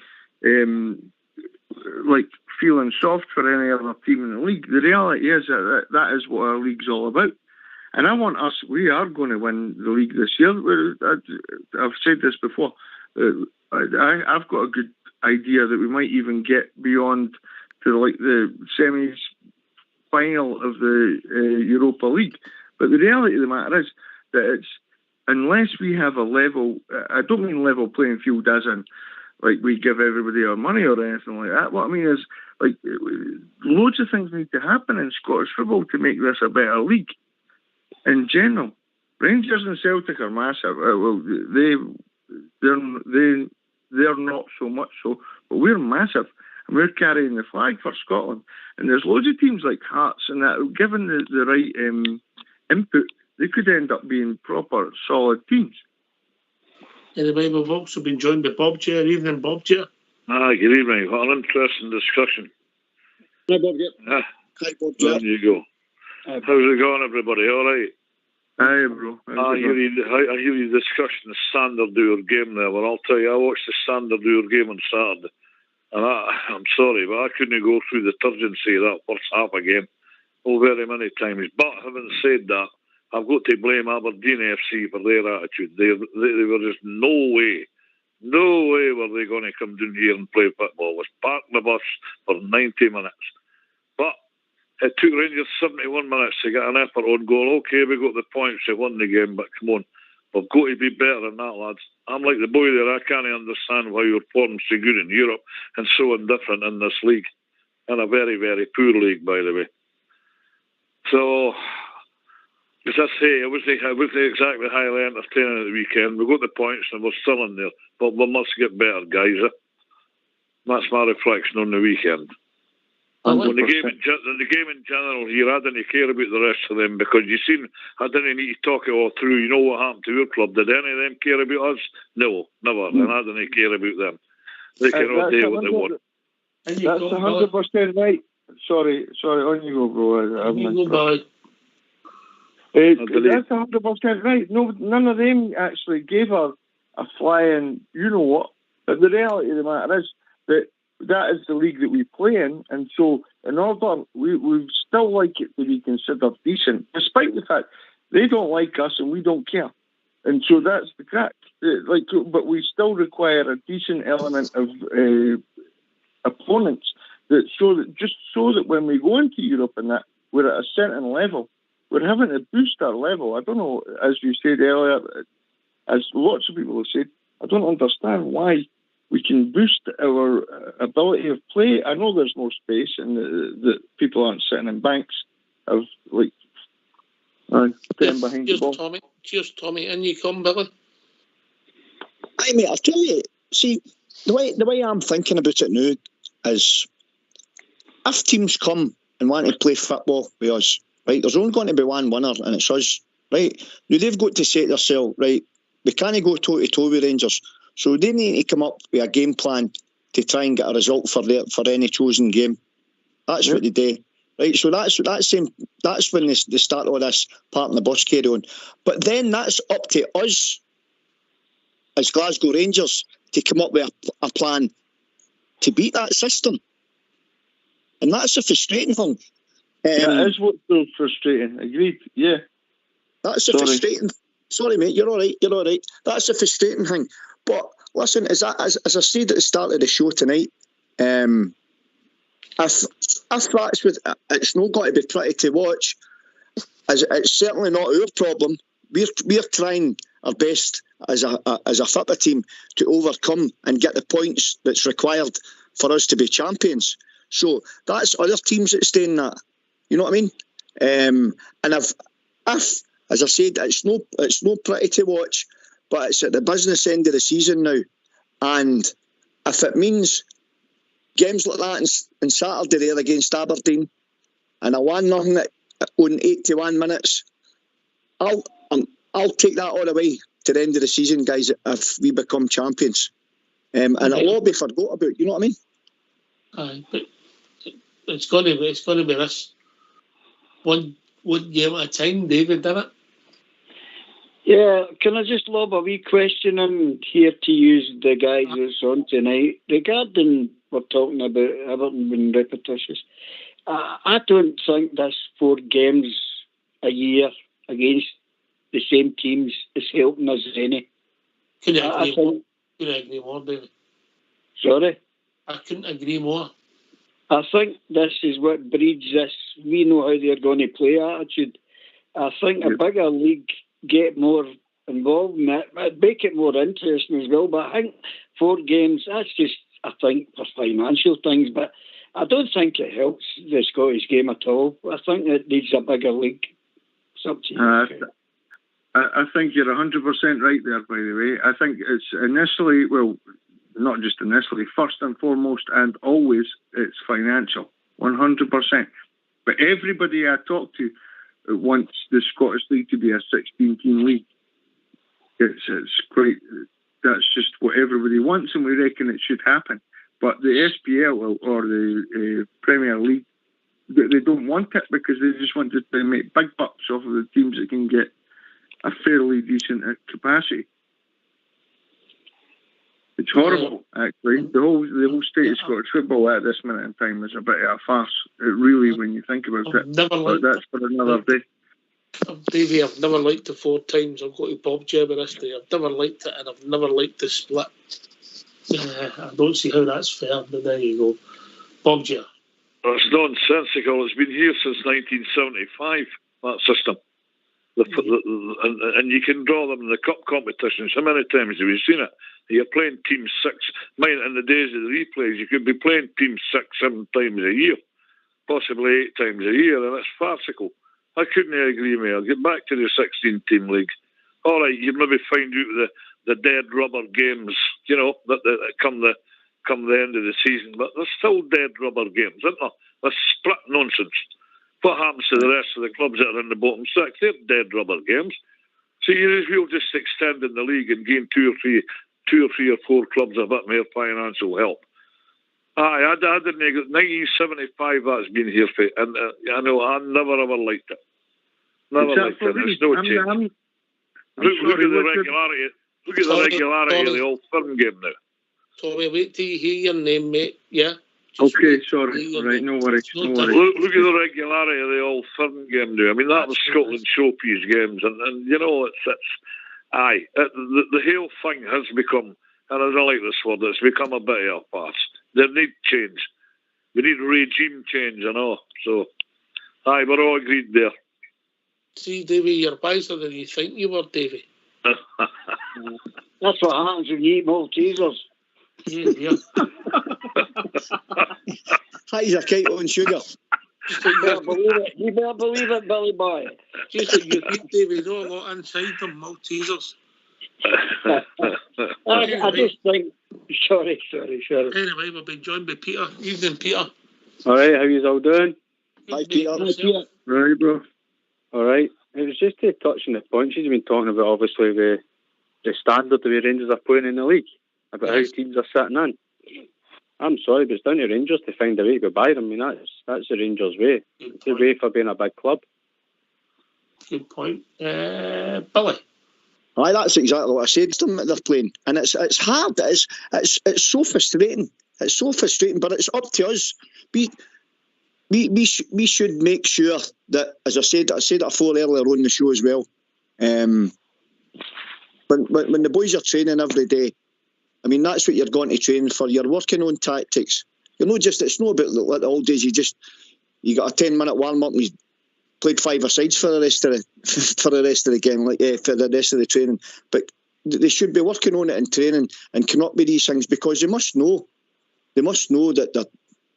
feeling soft for any other team in the league. The reality is that is what our league's all about. And I want us, we are going to win the league this year. I've said this before. I've got a good idea that we might even get beyond to the semi-final of the Europa League. But the reality of the matter is that it's, unless we have a level, I don't mean level playing field as in we give everybody our money or anything like that. What I mean is loads of things need to happen in Scottish football to make this a better league. In general, Rangers and Celtic are massive. They're not so much so, but we're massive, and we're carrying the flag for Scotland. And there's loads of teams like Hearts, and that, given the right input, they could end up being proper, solid teams. Anyway, we've also been joined by Bob Chair. Evening, Bob Chair. Good evening. What an interesting discussion. Hi, Bob Chair. Hi, Bob Chair. There you go. How's it going, everybody? All right? Aye, bro. I hear you discussing the standard of your game there. Well, I'll tell you, I watched the standard of your game on Saturday. And I'm sorry, but I couldn't go through the turgency of that first half again. Very many times. But having said that, I've got to blame Aberdeen FC for their attitude. They were just no way were they going to come down here and play football. Was parking the bus for 90 minutes. But it took Rangers 71 minutes to get an effort on goal. Okay, we got the points, they won the game, but come on. We've got to be better than that, lads. I'm like the boy there. I can't understand why your form's so good in Europe and so indifferent in this league. And a very, very poor league, by the way. So, as I say, it was exactly highly entertaining at the weekend. We got the points and we're still in there. But we must get better, guys. That's my reflection on the weekend. On the game in general here, I didn't care about the rest of them because you seen, I didn't need to talk it all through. You know what happened to your club? Did any of them care about us? No, never. And I didn't care about them. They can all do what they want. That's 100% right. Sorry, on you go, bro. That's 100% right. No, none of them actually gave her a flying, you know what. But the reality of the matter is that is the league that we play in, and so in order, we still like it to be considered decent, despite the fact they don't like us and we don't care. And so that's the crack. But we still require a decent element of opponents so that when we go into Europe and that, we're at a certain level. We're having to boost our level. I don't know, as you said earlier, as lots of people have said, I don't understand why we can boost our ability of play. I know there's more space and that people aren't sitting in banks of staying behind the ball. Cheers, Tommy. In you come, Billy. Aye, mate, I'll tell you, see, the way I'm thinking about it now is if teams come and want to play football with us, right, there's only going to be one winner and it's us, right? Now they've got to say to themselves, right, we can't go toe-to-toe with Rangers. So they need to come up with a game plan to try and get a result for any chosen game. That's what they do. Right, so that's when they start all this part in the bus carry on. But then that's up to us as Glasgow Rangers to come up with a plan to beat that system. And that's a frustrating thing. That is what's so frustrating. Agreed, yeah. That's a frustrating... Sorry, mate, you're all right. That's a frustrating thing. But listen, as I said at the start of the show tonight, if that's with, it's not got to be pretty to watch. As it's certainly not our problem. We're trying our best as a football team to overcome and get the points that's required for us to be champions. So that's other teams that stay in that. You know what I mean? And if as I said, it's no pretty to watch, but it's at the business end of the season now. And if it means games like that on Saturday there against Aberdeen and a 1-0 on 81 minutes, I'll take that all the way to the end of the season, guys, if we become champions. And it'll all be forgot about, you know what I mean? Aye, but it's got to be this one game at a time, David, didn't it? Yeah, can I just lob a wee question in here to use the guys that's on tonight? Regarding, we're talking about Everton being repetitious. I don't think this 4 games a year against the same teams is helping us any. Couldn't agree more, David. Sorry? I couldn't agree more. I think this is what breeds this we know how they're going to play attitude. I think a bigger league get more involved in it, make it more interesting as well. But I think 4 games, that's just, I think, for financial things. But I don't think it helps the Scottish game at all. I think it needs a bigger league. It's up to you. I think you're 100% right there, by the way. I think it's initially, well, not just initially, first and foremost and always, it's financial, 100%. But everybody I talk to wants the Scottish League to be a 16-team league. It's quite, that's just what everybody wants, and we reckon it should happen. But the SPL or the Premier League they don't want it because they just want to make big bucks off of the teams that can get a fairly decent capacity. It's horrible, actually. The whole state of Scottish football at this minute in time is a bit of a farce. It really, when you think about it. But that's for another day. Davey, I've never liked the 4 times. I'll go to Bob Jebber this day. I've never liked it, and I've never liked the split. I don't see how that's fair, but there you go. Bob Jebber. It's nonsensical. It's been here since 1975, that system. And you can draw them in the cup competitions. How many times have you seen it? You're playing Team 6. In the days of the replays, you could be playing Team 6, 7 times a year, possibly 8 times a year, and it's farcical. I couldn't agree more. Get back to the 16-team league. All right, you maybe find out the dead rubber games, that come the end of the season, but they're still dead rubber games, isn't there? That's split nonsense. What happens to the rest of the clubs that are in the bottom 6? They're dead rubber games. So you'll just extend in the league and gain 2 or 4 clubs a bit more financial help. I didn't. 1975 that's been here for, and I know I never ever liked it. Never liked it. There's no change. Look at the regularity. Look at the regularity of the Old Firm game now. Tommy, wait till you hear your name, mate. Yeah. Okay, sorry. All right, no worries. Look at the regularity of the Old Firm game now. I mean, that was Scotland showpiece games, and the whole thing has become, and I don't like this word, it's become a bit of a farce. There need change. We need regime change and all. So, we're all agreed there. See, Davey, you're wiser than you think you were, Davey. That's what happens when you eat Maltesers. Yeah. He's a kite on sugar. You better believe it, Billy Boy. Just like you eat, Davey, no a lot inside them Maltesers. I just think. Sorry. Anyway, we've been joined by Peter. Evening, Peter. All right, how you all doing? Hi, Peter. Right, bro. All right. It was just to touch on the points you've been talking about, obviously, the standard the way Rangers are playing in the league, about how teams are sitting in. I'm sorry, but it's down to Rangers to find a way to go by them. I mean, that's the Rangers' way. It's the way for being a big club. Good point. Billy? Aye, that's exactly what I said to them that they're playing. And it's hard. It's so frustrating. It's so frustrating, but it's up to us. We should make sure that, as I said that before earlier on the show as well, when the boys are training every day, I mean, that's what you're going to train for. You're working on tactics. It's not about like the old days. You got a 10-minute warm-up and you played 5 asides for the rest of the game, for the rest of the training. But they should be working on it in training and cannot be these things, because they must know that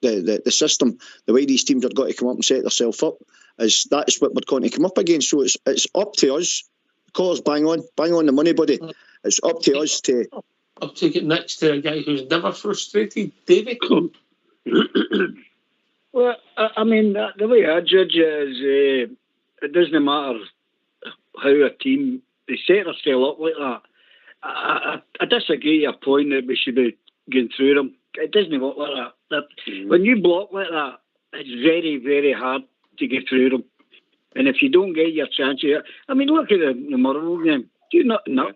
the system, the way these teams are going to come up and set themselves up, that's what we're going to come up against. So it's up to us. Callers, bang on the money, buddy. It's up to us to. I'll take it next to a guy who's never frustrated, David. Well, I mean, the way I judge it is it doesn't matter how a team, they set themselves up like that. I disagree with your point that we should be going through them. It doesn't work like that. When you block like that, it's very, very hard to get through them. And if you don't get your chance, I mean, look at the Motherwell game. Do you not know?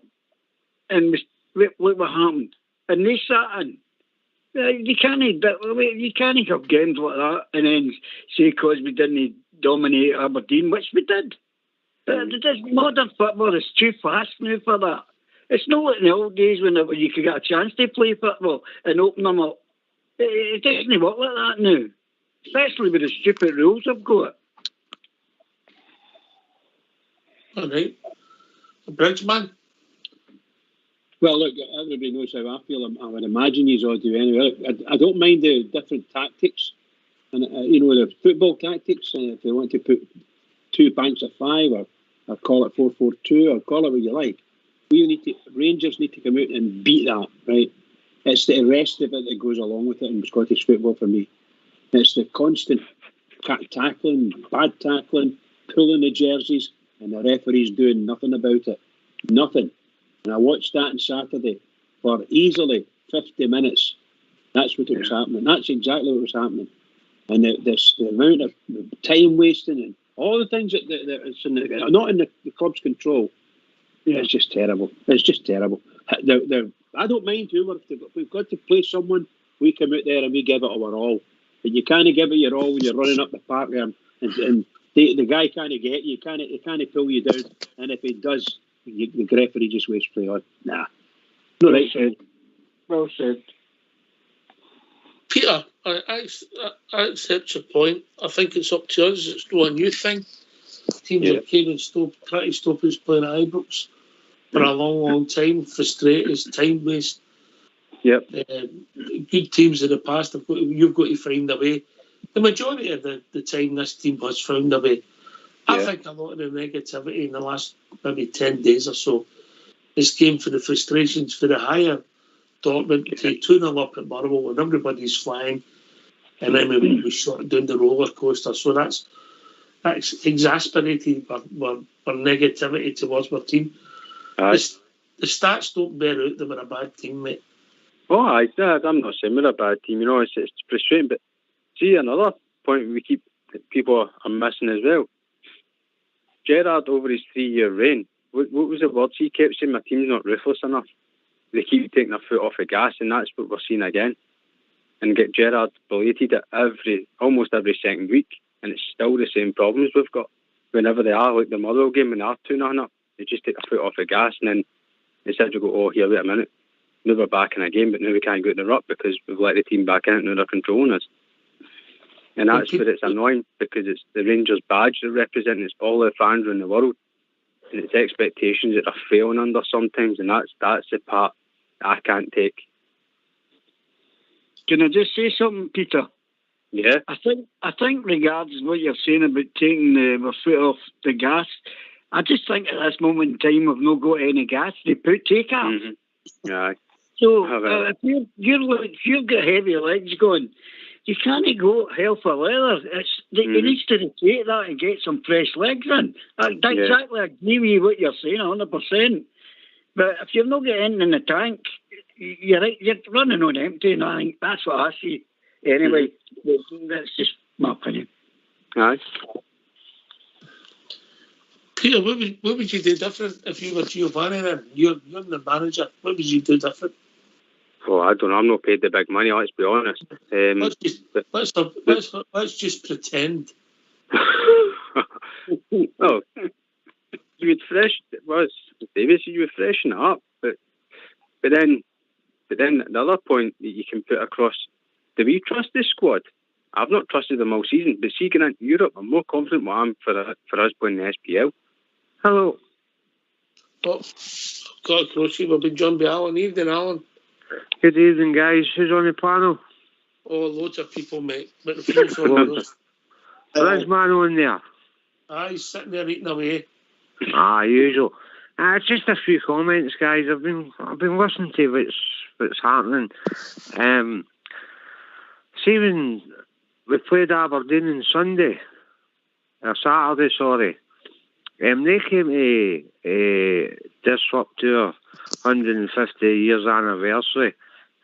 And look what happened. And they sat in. You can't have games like that and then say because we didn't dominate Aberdeen, which we did. Modern football is too fast now for that. It's not like in the old days when you could get a chance to play football and open them up. It doesn't work like that now, especially with the stupid rules I've got. All right. The Bridgeman? Well, look, everybody knows how I feel. I would imagine he's all do anyway. I don't mind the different tactics, and the football tactics. And if they want to put 2 banks of 5, or call it 4-4-2, or call it what you like, Rangers need to come out and beat that. Right? It's the rest of it that goes along with it in Scottish football for me. It's the constant tackling, bad tackling, pulling the jerseys, and the referees doing nothing about it. Nothing. And I watched that on Saturday for easily 50 minutes. That's what it was happening. That's exactly what was happening. and the amount of time wasting and all the things that it's not in the club's control. Yeah, it's just terrible. It's just terrible. I don't mind who if we've got to play someone, we come out there and we give it our all. But you can't give it your all when you're running up the park there, and the guy can't get you. He can't pull you down. And if he does, the referee just wastes play on. Nah, no right. Well said. Peter, I accept your point. I think it's up to us. It's not a new thing. Teams like Kane and Stoke try to stop us playing at Ibrox for a long time. Frustrate us, time waste. Yep. Good teams in the past you've got to find a way. The majority of the time this team has found a way. I think a lot of the negativity in the last maybe 10 days or so is came for the frustrations for the higher Dortmund to 2-0 up at Motherwell when everybody's flying, and then we shot down the roller coaster. So that's exasperated our negativity towards our team. The stats don't bear out that we're a bad team, mate. Oh, I'm not saying we're a bad team. It's frustrating. But see, another point people are missing as well. Gerrard, over his 3-year reign, what was the words he kept saying? My team's not ruthless enough. They keep taking their foot off the gas, and that's what we're seeing again. And get Gerrard belated at almost every second week, and it's still the same problems we've got. Whenever they are, like the Motherwell game, when they are 2-0 up, they just take their foot off the gas, and then instead you go, oh, here, wait a minute. Now we're back in a game, but now we can't go in the rut because we've let the team back in it, now they're controlling us. And that's where it's annoying, because it's the Rangers badge they're representing. It's all the fans around the world. And it's expectations that they're failing under sometimes, and that's the part I can't take. Can I just say something, Peter? Yeah. I think regardless of what you're saying about taking our foot off the gas, I just think at this moment in time we've not got any gas. They take it. Mm-hmm. Yeah. So if you've got heavy legs going, you can't go hell for leather. He needs to retake that and get some fresh legs in. I exactly agree with what you're saying, 100%. But if you're not getting in the tank, you're running on empty, and I think that's what I see. Anyway, that's just my opinion. Aye. Peter, what would you do different if you were Giovanni then? You're the manager. What would you do different? Oh, I don't know. I'm not paid the big money, let's be honest. Let's just pretend. Oh, you would David said you would freshen it up, but then the other point that you can put across: do we trust this squad? I've not trusted them all season, but see, going into Europe, I'm more confident what I'm for us playing the SPL. Hello. Oh, got across you. We've been joined by Alan. Evening, Alan. Good evening, guys. Who's on the panel? Oh, loads of people, mate. But the phone's on. There's man on there. He's sitting there eating away. Usual. Just a few comments, guys. I've been listening to what's happening. See, when we played Aberdeen on Saturday, sorry. They came to disrupt our 150 years anniversary,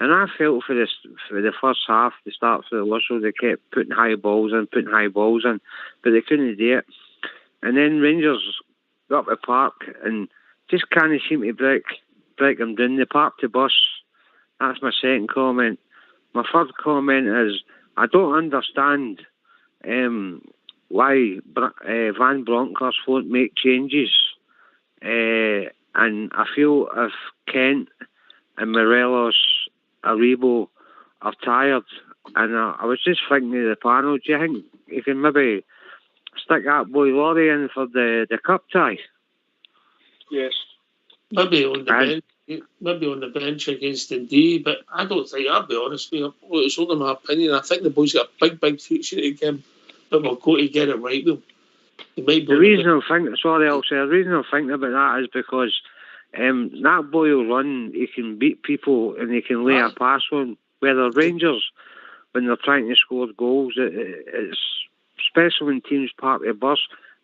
and I felt for the first half, the start for the whistle, they kept putting high balls in, but they couldn't do it. And then Rangers got up the park and just can't seem to break them down. They parked the bus. That's my second comment. My third comment is I don't understand why Van Bronckhorst won't make changes. And I feel if Kent and Morelos, Aribo are tired, and I was just thinking of the panel, do you think you can maybe stick that boy Laurie in for the cup tie? Yes. Maybe on the bench against Dundee, but I don't think, I'll be honest with you, it's only my opinion. I think the boy's got a big future to give him, but we'll go to get it right with him. The reason I'm thinking about that is because that boy will run, he can beat people and he can lay a pass on. Whether Rangers, when they're trying to score goals, it's especially when teams park their bus,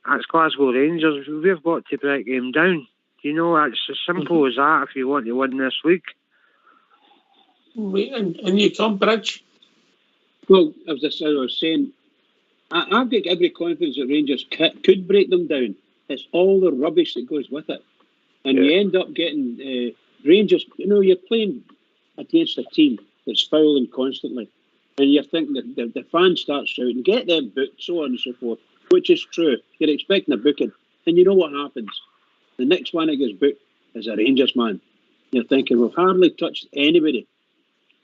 that's Glasgow Rangers, we've got to break them down. It's as simple as that if you want to win this league. And you can't bridge. Well, as I was saying, I've got every confidence that Rangers could break them down. It's all the rubbish that goes with it. And you end up getting Rangers, you're playing against a team that's fouling constantly. And you're thinking that the fans start shouting, get them booked, so on and so forth, which is true. You're expecting a booking. And you know what happens? The next one that gets booked is a Rangers man. You're thinking, we've hardly touched anybody.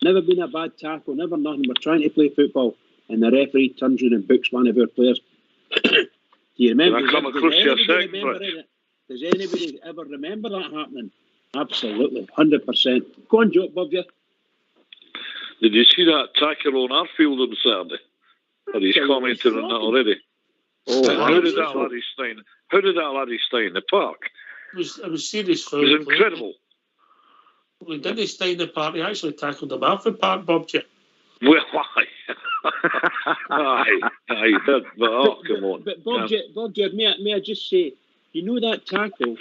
Never been a bad tackle, never nothing. We're trying to play football. And the referee turns around and books one of our players. Do you remember? Does anybody ever remember that happening? Absolutely, 100%. Go on, Joe, Bob. Did you see that tackle on Arfield on Saturday? Or he's commented on that already. How did that laddie stay in the park? It was serious foul. It was incredible. Well, he didn't stay in the park. He actually tackled him off the park, Bob. Well, aye, but come on. But Bob, may I just say, that tackle,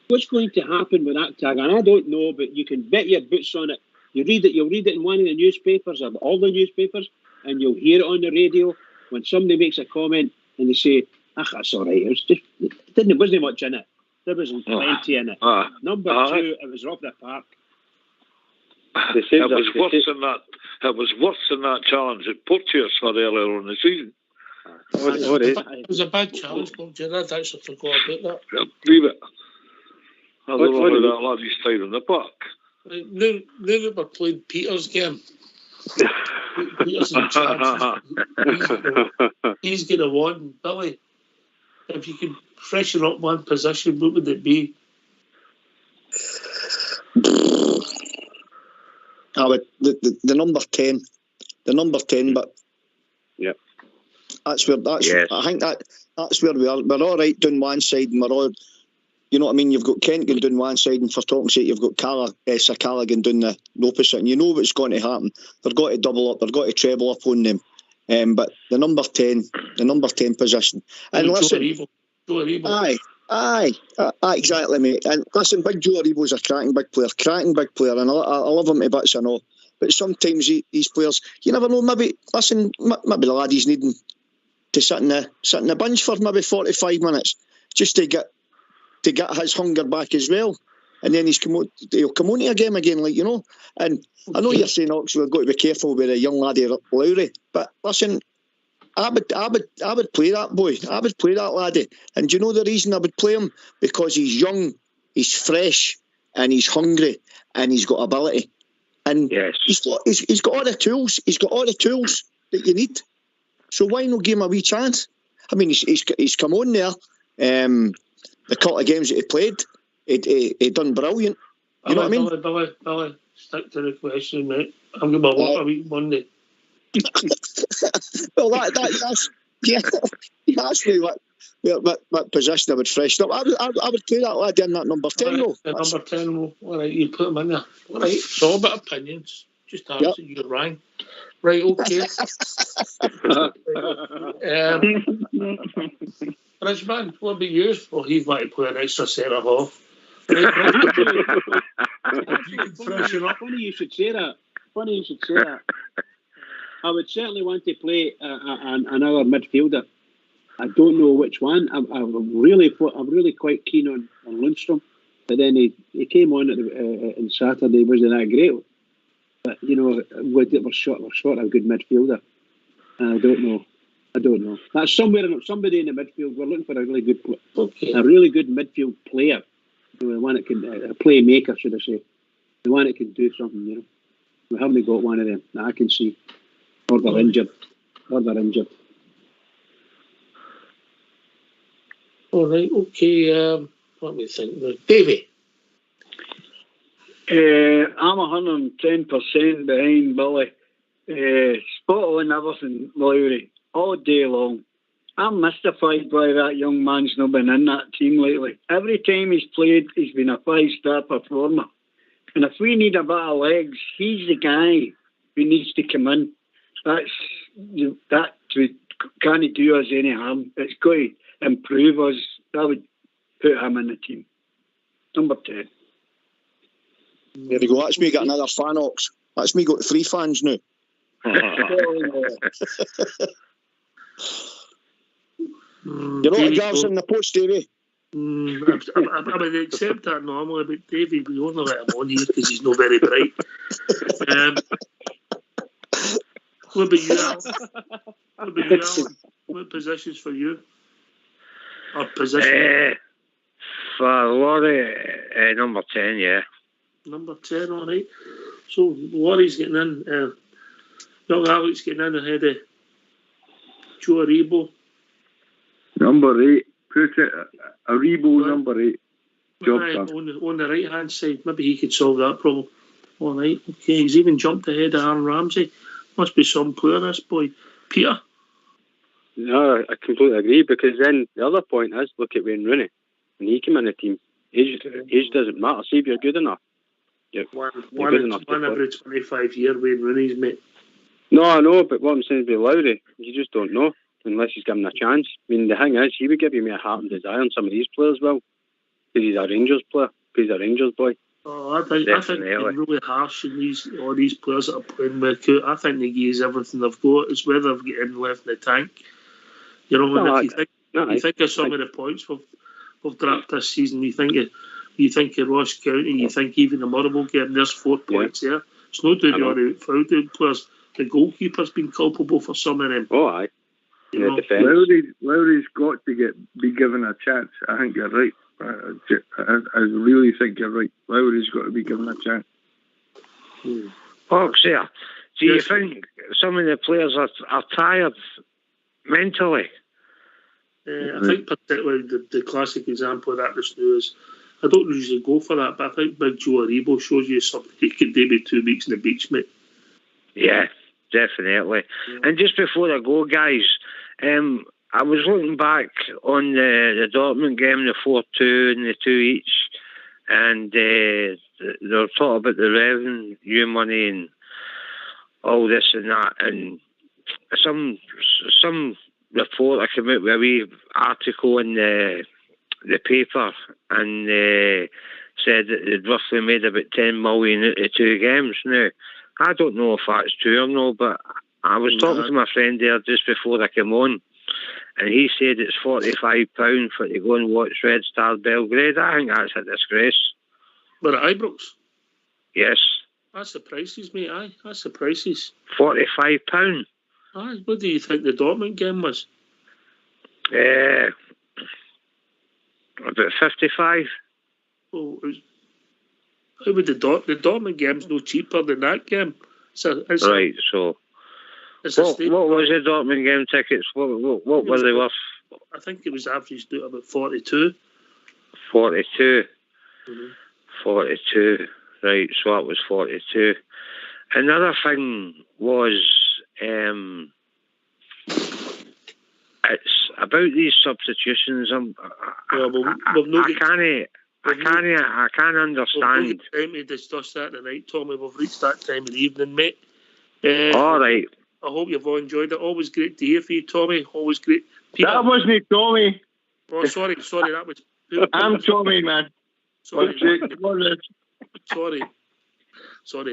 what's going to happen with that tackle? And I don't know, but you can bet your boots on it. You'll read it in one of the newspapers, or all the newspapers, and you'll hear it on the radio when somebody makes a comment and they say, that's all right. There wasn't much in it. There wasn't plenty in it. Number two, it was off the park. It was worse than that. It was worse than that challenge at Porteous for earlier on in the season. It was a bad challenge, Bob. I'd actually forgot about that. Yeah, leave it. I don't know how that laddie stayed in the park. Now that we're playing Peter's game, Peter's in charge. He's going to win. Billy, if you could freshen up one position, what would it be? The number 10. The number 10, but yeah, I think that's where we are. We're all right down one side, and we're all, you know what I mean. You've got Kent going down one side, and for talk's sake, you've got Sir Callaghan down the opposite, and you know what's going to happen. They've got to double up. They've got to treble up on them. But the number 10 position, and listen, Aye, exactly, mate. And listen, Big Joe Aribo's a cracking big player, and I love him to bits and all. But sometimes these players, you never know. Maybe the laddie's needing to sit in the bench for maybe 45 minutes just to get his hunger back as well. And then he'll come on to a game again, And I know you're saying, Oxford, we've got to be careful with a young laddie Lowry, but listen, I would play that boy. I would play that laddie. And do you know the reason I would play him? Because he's young, he's fresh, and he's hungry, and he's got ability. And he's got all the tools. He's got all the tools that you need. So why not give him a wee chance? I mean, he's come on there. The couple of games that he played, he done brilliant. You know what I mean? Billy, stick to the question, mate. I'm going to work a week Monday. Well, that's you asked me what position I would freshen up. I would play that lad in that number 10 though. Number 10, all right, you put him in there. All right, it's all about opinions. Just answer you rang. Right, okay. Bridgeman, what about you? Well, he'd like to play an extra centre half. Right, if you could freshen up. Funny you should say that. I would certainly want to play another midfielder. I don't know which one. I'm really quite keen on Lundstrom, but then he came on on Saturday. Wasn't that great? But we're short of a good midfielder. I don't know. That's somebody in the midfield. We're looking for a really good, a really good midfield player. The one that can a playmaker, should I say? The one that can do something. We haven't got one of them that I can see. Or they're injured. All right, okay. What do we think? Davey? I'm 110% behind Billy. Spot on everything, Lowry, all day long. I'm mystified by that young man's not been in that team lately. Every time he's played, he's been a 5-star performer. And if we need a bit of legs, he's the guy who needs to come in. That can't do us any harm. It's got to improve us. I would put him in the team. Number 10. There you go. That's me got another fan, Ox. That's me got 3 fans now. You're not Gavs in the post, Davey. I would accept that normally, but Davey, we only let him on here because he's not very bright. What about you, Alan? What positions for you? Or position? For Laurie, number 10, yeah. Number 10, all right. So Laurie's getting in. Young Alex getting in ahead of Joe Aribo. Number 8. Put it Aribo, number 8. Job done. On the right hand side, maybe he could solve that problem. All right, okay. He's even jumped ahead of Aaron Ramsey. Must be some player, this boy. Peter? No, I completely agree, because then the other point is, look at Wayne Rooney. When he came in the team, age doesn't matter. See if you're good enough. One every 25 year Wayne Rooney's, mate. No, I know, but what I'm saying is with Lowry, you just don't know unless he's given a chance. I mean, the thing is, he would give you more heart and desire on some of these players, well, because he's a Rangers player, because he's a Rangers boy. Oh, I think they're really harsh in all these players that are playing with Coot. I think they give everything they've got. It's whether they've got in left in the tank. You know, if you think of some of the points we've dropped this season, you think of Ross County, you think even the Motherwell game, there's 4 points there. It's not doing all the foul doing players. The goalkeeper's been culpable for some of them. Oh, aye. Lowry's got to be given a chance. I think you're right. I really think you're right. Lowry's got to be given a chance. Boxer, do you think some of the players are tired mentally? I think particularly the classic example of that just now is, I don't usually go for that, but I think Big Joe Aribo shows you something he could do with 2 weeks in the beach, mate. Yeah, definitely. Yeah. And just before I go, guys, I was looking back on the Dortmund game, the 4-2 and the 2 each, and they were talking about the revenue money and all this and that, and some reporter came out with a wee article in the paper and said that they'd roughly made about 10 million out of 2 games. Now, I don't know if that's true or no, but I was talking to my friend there just before I came on, and he said it's £45 for to go and watch Red Star Belgrade. I think that's a disgrace. But at Ibrox? Yes. That's the prices, mate. Aye, that's the prices. £45. Aye, what do you think the Dortmund game was? About 55. Oh, how would the Dortmund game's no cheaper than that game? What was the Dortmund game tickets? What were they worth? I think it was averaged out about 42. 42. Mm-hmm. 42. Right, so that was 42. Another thing was, it's about these substitutions. I can't understand. We've got time to discuss that tonight, Tommy. We've reached that time of the evening, mate. All right. I hope you've all enjoyed it. Always great to hear from you, Tommy. Always great. Peter. That wasn't Tommy. Oh, sorry, that was... I'm Tommy, man. Sorry,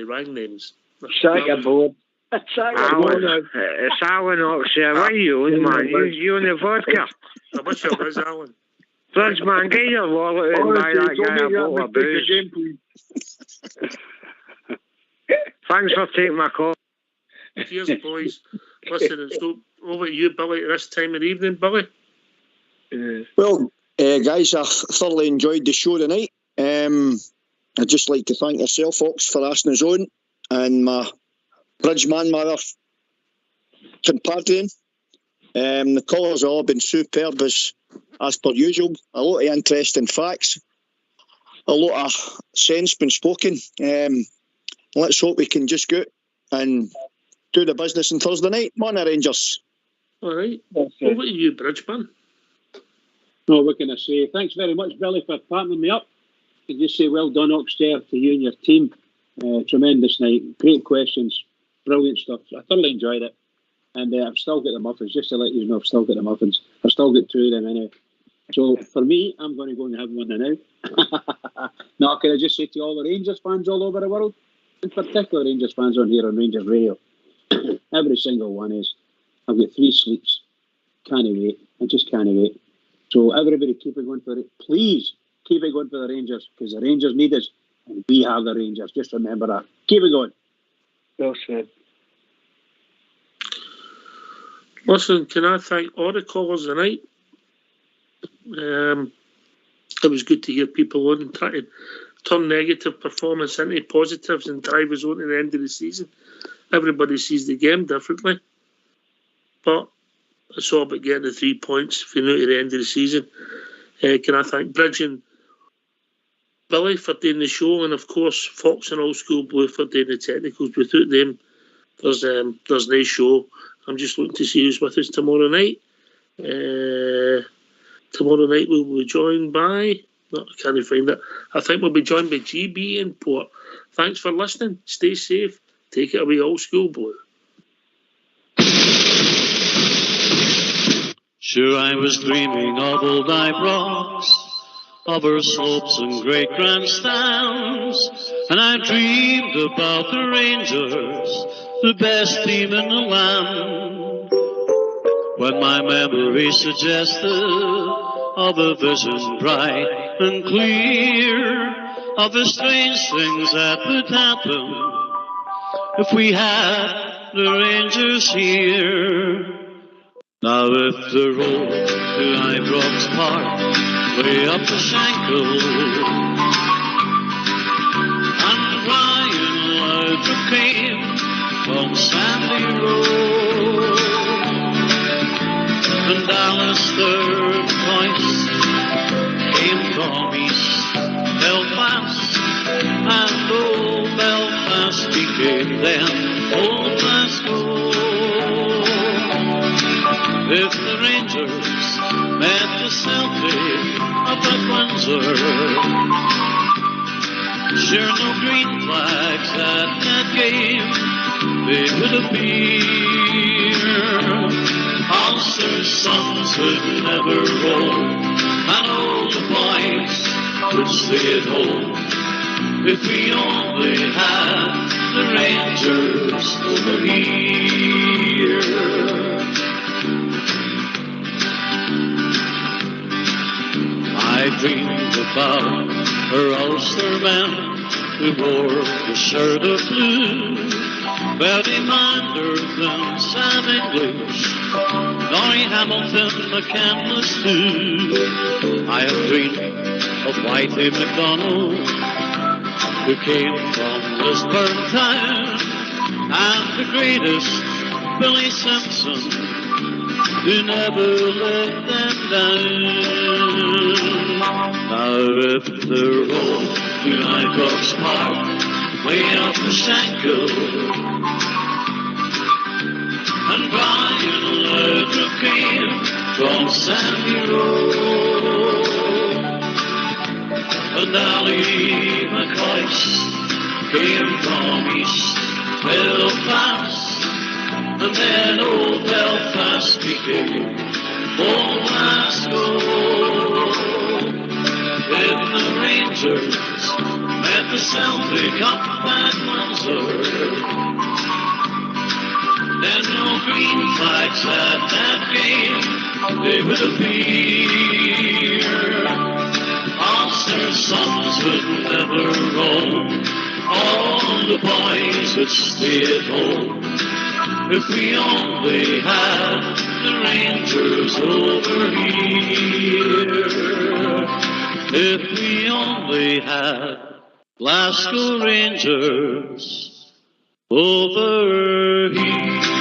wrong names. Sack a board. It's Alan Oxford. What are you on, man? You on the vodka? I wish I was, Alan. Fridge, man, get your wallet and buy that guy a bottle of booze. Thanks for taking my call. Cheers, boys. Listen, it's over to you, Billy, at this time of the evening, Billy. Well, guys, I thoroughly enjoyed the show tonight. I'd just like to thank yourself, Fox, for asking us on, and my bridge man, my other compadre. The colours have all been superb as per usual. A lot of interesting facts, a lot of sense been spoken. Let's hope we can just go and do the business on Thursday night. Morning, Rangers. All right. Over to you, Bridgeman. No, what can I say? Thanks very much, Billy, for partnering me up. I can just say well done, Oxter, to you and your team. Tremendous night. Great questions. Brilliant stuff. I thoroughly enjoyed it. And I've still got the muffins. Just to let you know, I've still got the muffins. I've still got 2 of them anyway. So for me, I'm going to go and have one now. Now, can I just say to all the Rangers fans all over the world, in particular Rangers fans on here on Rangers Radio, Every single one is. I've got 3 sleeps. Can't wait. I just can't wait. So everybody keep it going for it. Please keep it going for the Rangers, because the Rangers need us and we have the Rangers. Just remember that. Keep it going. Well said. Listen, can I thank all the callers tonight? It was good to hear people on and try to turn negative performance into positives and drive us on to the end of the season. Everybody sees the game differently, but it's all about getting the 3 points if you're new to the end of the season. Can I thank Bridge and Billy for doing the show, and of course Fox and Old School Blue for doing the technicals. Without them, there's no show. I'm just looking to see who's with us tomorrow night. Tomorrow night we'll be joined by... No, I can't find it. I think we'll be joined by GB in Port. Thanks for listening. Stay safe. Take it away, Old School Blue. Sure, I was dreaming of old Ibrox, of her slopes and great grandstands, and I dreamed about the Rangers, the best team in the land. When my memory suggested of a vision bright and clear, of the strange things that would happen if we had the Rangers here. Now if the road to Ibrox Park way up the Shankill, and Brian Laudrup came from Sandy Road, and Alistair Price came from East Belfast, and old Belfast became then old Glasgow. If the Rangers met the Celtic up at Windsor, sure no green flags at that game they would appear. Ulster's sons would never roam, and all the boys would stay at home if we only had the Rangers over here. I dreamed about her Ulster man who wore the shirt of blue, Bertie Manderton, Sam English, Norrie Hamilton, McCandless too. I have dreamed of Whitey MacDonald, who came from Lisburn town, and the greatest Billy Simpson, who never let them down. Now if the road to Ibrox Park way up the Shankill, and Brian Laudrup came from Sandy Road, and Ali McCoist came from East Belfast, and then old Belfast became old Glasgow. If the Rangers met the Celtic up at Windsor, then no green flags at that game they would appear. Ulster's sons would never roam, all the boys would stay at home if we only had the Rangers over here. If we only had Glasgow Rangers over here.